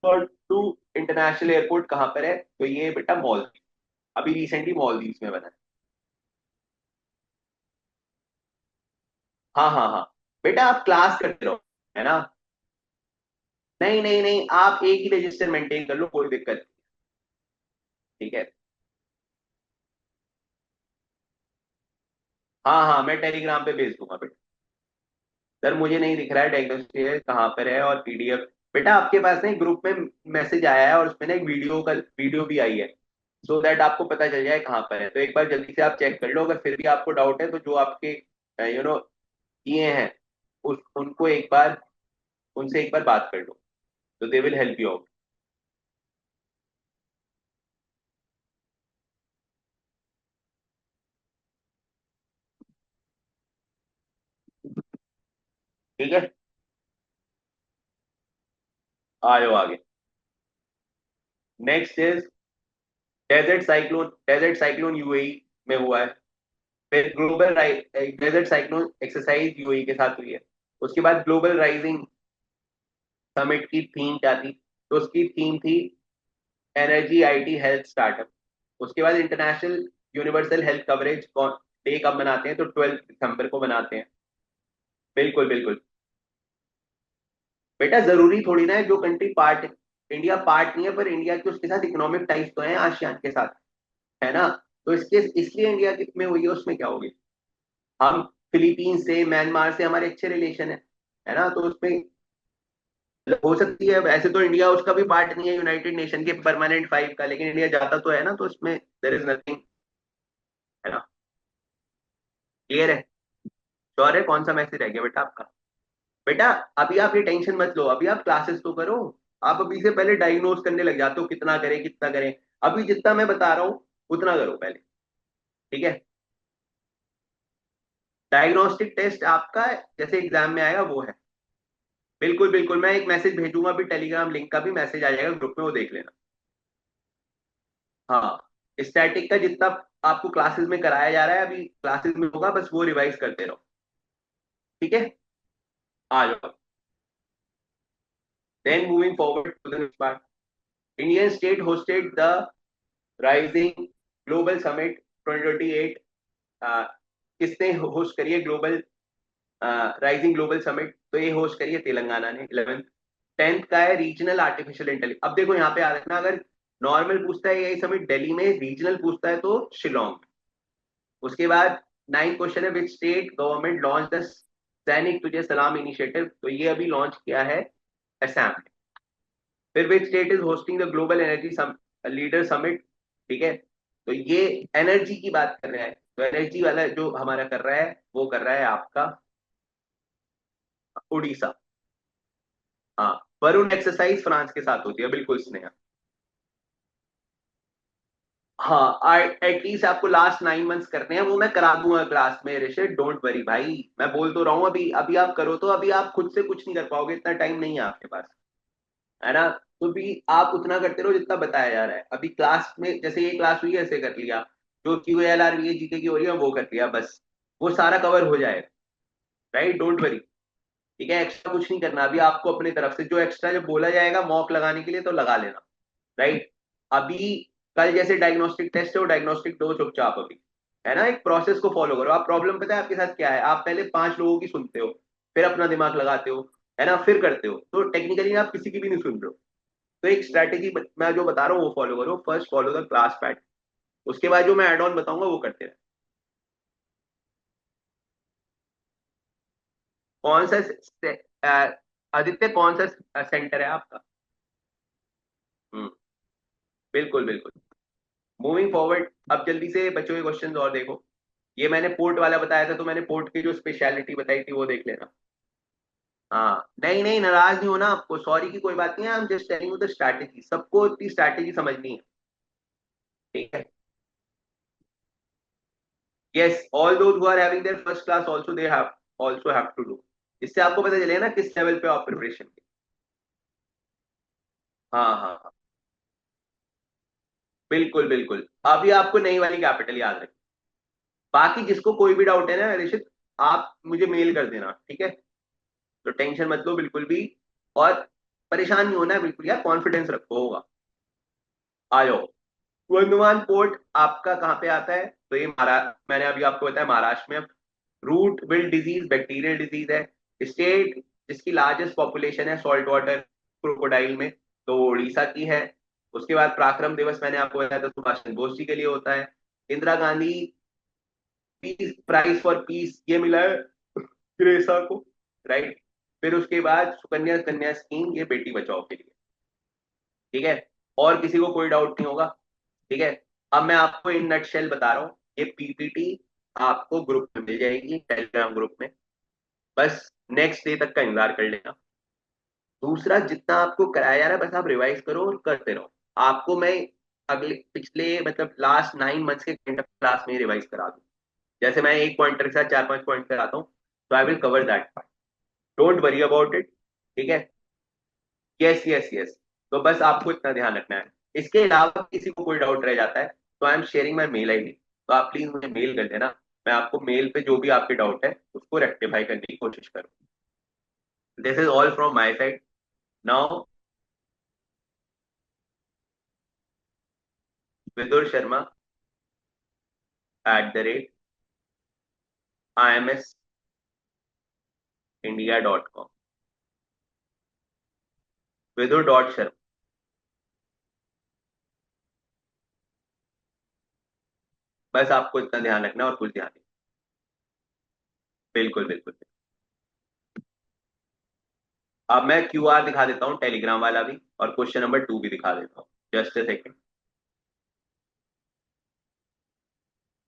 और टू इंटरनेशनल एयरपोर्ट कहाँ पर है, तो ये बेटा मॉलदीव, अभी रिसेंटली मॉलदीव में बना है। हाँ हाँ हाँ, बेटा आप क्लास करते रहो, है ना। नहीं नहीं नहीं, आप एक ही रजिस्टर मेंटेन कर लो, कोई दिक्कत नहीं। ठीक है, हाँ हाँ, मैं टेलीग्राम पे भेज दूंगा बेटा। सर मुझे नहीं दिख रहा है डायग्नोस्टिक कहाँ पर है और PDF। बेटा आपके पास ना ग्रुप में मैसेज आया है और उसमें ना एक वीडियो भी आई है, सो दैट आपको पता चल जाए कहाँ पर है। तो एक बार जल्दी से आप चेक कर लो, अगर फिर भी आपको डाउट है तो जो आपके किए हैं उनको एक बार, उनसे एक बार बात कर लो, तो they will help you out. ठीक है, आयो आगे। Next is desert cyclone UAE में हुआ है। फिर global desert cyclone exercise UAE के साथ हुई है। उसके बाद ग्लोबल राइजिंग समिट की थीम क्या थी, तो उसकी थीम थी एनर्जी IT हेल्थ स्टार्टअप। उसके बाद international universal health coverage day कब मनाते हैं, तो 12 दिसंबर को मनाते हैं। बिल्कुल बिल्कुल बेटा, जरूरी थोड़ी ना है जो कंट्री पार्ट, इंडिया पार्ट नहीं है पर इंडिया के उसके साथ इकोनॉमिक टाइज तो है आसियान के साथ, है ना। तो इसके इसलिए इंडिया में हुई है, उसमें क्या होगी। हम फिलीपींस से, म्यांमार से हमारे अच्छे रिलेशन है ना, तो उसमें हो सकती है। ऐसे तो इंडिया उसका भी पार्ट नहीं है यूनाइटेड नेशन के परमानेंट फाइव का, लेकिन इंडिया जाता तो है ना, तो उसमें देर इज नथिंग, है ना। क्लियर है? श्योर है? कौन सा मैसेज रह गया बेटा आपका? बेटा अभी आप ये टेंशन मत लो, अभी आप क्लासेस तो करो। आप अभी से पहले डायग्नोज करने लग जाते हो, कितना करें कितना करें। अभी जितना मैं बता रहा हूँ उतना करो पहले, ठीक है। डायग्नोस्टिक टेस्ट आपका जैसे एग्जाम में आएगा वो है। बिल्कुल बिल्कुल, मैं एक मैसेज भेजूंगा अभी, टेलीग्राम लिंक का भी मैसेज आ जाएगा ग्रुप में, वो देख लेना। हाँ, स्टैटिक का जितना आपको क्लासेस में कराया जा रहा है अभी क्लासेस में होगा, बस वो रिवाइज करते रहो, ठीक है। आ जाओ। Then moving forward to the next part. Indian state hosted the rising global summit 2028। किसने होस्ट करी है ग्लोबल राइजिंग ग्लोबल समिट? तो ये होस्ट करी है तेलंगाना ने 11th। 10th का है रीजनल आर्टिफिशियल इंटेलिजेंस। अब देखो यहाँ पे आ रखना, अगर नॉर्मल पूछता है यही समिट दिल्ली में, रीजनल पूछता है तो शिलोंग। उसके बाद 9th क्वेश्चन है, विच स्टेट गवर्नमेंट लॉन्च द सैनिक तुझे सलाम इनिशिएटिव? तो ये अभी लॉन्च किया है असम ने। फिर which state is hosting the global energy leader summit? ठीक है, तो ये एनर्जी की बात कर रहा है, तो एनर्जी वाला जो हमारा कर रहा है वो कर रहा है आपका उड़ीसा। हाँ, वरुण एक्सरसाइज फ्रांस के साथ होती है, बिल्कुल स्नेहा। हाँ, एटलीस्ट आपको लास्ट 9 मंथ्स करने हैं, वो मैं करा दूंगा क्लास में ऋषित, डोंट वरी भाई। मैं बोल तो रहा हूँ, अभी अभी आप करो तो अभी आप खुद से कुछ नहीं कर पाओगे, इतना टाइम नहीं है आपके पास, है ना। तो भी आप उतना करते रहो जितना बताया जा रहा है। अभी क्लास में जैसे ये क्लास हुई है ऐसे कर लिया, जो QALR जीके की हो रही है वो कर लिया, बस वो सारा कवर हो जाएगा। Right, don't worry. ठीक है, एक्स्ट्रा कुछ नहीं करना अभी आपको, अपनी तरफ से जो एक्स्ट्रा जब बोला जाएगा मॉक लगाने के लिए तो लगा लेना। राइट। अभी कल जैसे डायग्नोस्टिक टेस्ट है, वो डायग्नोस्टिक दो चुपचाप अभी, है ना। एक प्रोसेस को फॉलो करो। आप प्रॉब्लम पता है आपके साथ क्या है, आप पहले 5 लोगों की सुनते हो, फिर अपना दिमाग लगाते हो, है ना, फिर करते हो, तो टेक्निकली आप किसी की भी नहीं सुन रहे हो। तो एक स्ट्रैटेजी मैं जो बता रहा हूँ वो फॉलो करो। First follow the class PAT, उसके बाद जो मैं एड ऑन बताऊंगा वो करते रहे। कौन सा आदित्य कौन सा सेंटर है आपका? हम्म, बिल्कुल बिल्कुल। मूविंग फॉरवर्ड, अब जल्दी से बच्चों के क्वेश्चंस और देखो। ये मैंने पोर्ट वाला बताया था, तो मैंने पोर्ट की जो स्पेशलिटी बताई थी वो देख लेना। हाँ, नहीं नहीं, नाराज नहीं होना आपको, सॉरी की कोई बात नहीं है, I am just telling you the strategy, सबको इतनी स्ट्रैटेजी समझनी है, ठीक है। Yes, all those who are having their first class also they have also have to do. इससे आपको पता चलेगा ना किस लेवल पे आप प्रिपरेशन के। हाँ हाँ हाँ, बिल्कुल बिल्कुल। अभी आपको नई वाली कैपिटल याद रखनी। बाकी जिसको कोई भी डाउट है ना ऋषित, आप मुझे मेल कर देना, ठीक है। तो टेंशन मत लो बिल्कुल भी, और परेशान नहीं होना है बिल्कुल यार, कॉन्फिडेंस रखो, होगा। आ जाओ। वर्धमान पोर्ट आपका कहाँ पे आता है? तो ये मैंने अभी आपको बताया महाराष्ट्र में। Root build disease bacterial disease है। स्टेट जिसकी लार्जेस्ट पॉपुलेशन है सॉल्ट वाटर क्रोकोडाइल में, तो वो उड़ीसा की है। उसके बाद पराक्रम दिवस मैंने आपको बताया था सुभाष चंद्र बोस जी के लिए होता है। Indira Gandhi peace prize for peace ये मिला है ग्रेसा को, राइट। फिर उसके बाद सुकन्या कन्या स्कीम, ये बेटी बचाओ के लिए, ठीक है। और किसी को कोई डाउट नहीं होगा, ठीक है। अब मैं आपको इन नटशेल बता रहा हूँ, ये PPT आपको ग्रुप में मिल जाएगी, टेलीग्राम ग्रुप में। बस नेक्स्ट डे तक का इंतजार कर लेना। दूसरा, जितना आपको कराया जा रहा है बस आप रिवाइज करो और करते रहो। आपको मैं अगले पिछले मतलब लास्ट 9 मंथ्स के क्लास में रिवाइज करा दूँ। जैसे मैं एक पॉइंटर के साथ 4-5 पॉइंट कराता हूँ, तो I will cover that part, don't worry about it, ठीक है। Yes yes yes. तो बस आपको इतना ध्यान रखना है। इसके अलावा किसी को कोई डाउट रह जाता है तो I am sharing my mail ID, तो आप प्लीज मुझे मेल कर देना। मैं आपको मेल पे जो भी आपके डाउट है उसको रेक्टिफाई करने की कोशिश करूँ। This is all from my side now. Vidur Sharma @IMSindia.com, विदुर.शर्मा। बस आपको इतना ध्यान रखना और कुछ ध्यान नहीं। बिल्कुल बिल्कुल। अब मैं क्यूआर दिखा देता हूँ टेलीग्राम वाला भी, और क्वेश्चन नंबर 2 भी दिखा देता हूँ। Just a second.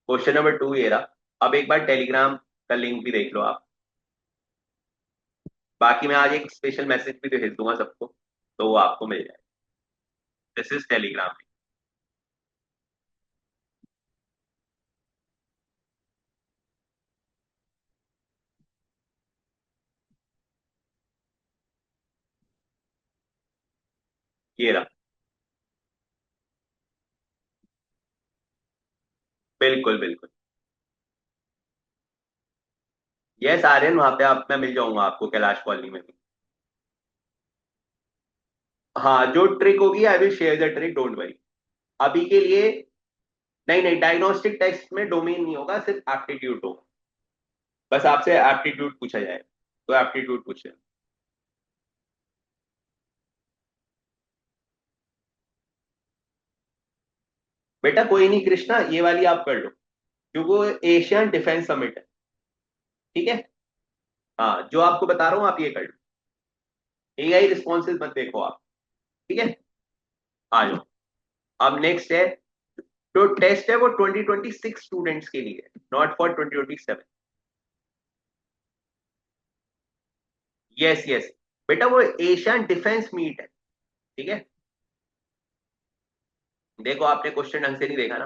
Question number 2 ये रहा। अब एक बार टेलीग्राम का लिंक भी देख लो आप। बाकी मैं आज एक स्पेशल मैसेज भी भेज दूंगा सबको, तो वो आपको मिल जाए। This is Telegram. ये रहा। बिल्कुल बिल्कुल। यस आर्यन, वहां पे आप, मैं मिल जाऊंगा आपको कैलाश कॉलोनी में भी। हाँ, जो ट्रिक होगी आई will share the trick, don't worry. अभी के लिए नहीं नहीं, डायग्नोस्टिक टेस्ट में डोमेन नहीं होगा, सिर्फ एप्टीट्यूड होगा। बस आपसे एप्टीट्यूड पूछा जाए, तो एप्टीट्यूड पूछे। बेटा कोई नहीं कृष्णा, ये वाली आप कर लो, क्योंकि वो एशियन डिफेंस समिट है। ठीक है। हाँ, जो आपको बता रहा हूँ आप ये कर लो। एआई रिस्पॉन्सेज मत देखो आप। ठीक है। आ जाओ। अब नेक्स्ट है, जो टेस्ट है वो 2026 स्टूडेंट्स के लिए, नॉट फॉर 2027। Yes yes. बेटा वो एशियन डिफेंस मीट है। ठीक है। देखो आपने क्वेश्चन ढंग से नहीं देखा ना।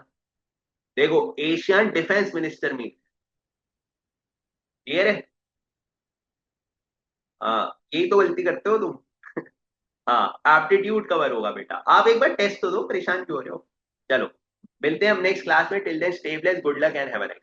देखो, Asian defence minister meet. Clear है। हाँ, यही तो गलती करते हो तुम। हाँ, एप्टीट्यूड कवर होगा बेटा, आप एक बार टेस्ट तो दो, परेशान क्यों हो रहे हो। चलो, मिलते हैं हम नेक्स्ट क्लास में। Till then stay blessed, good luck and have a nice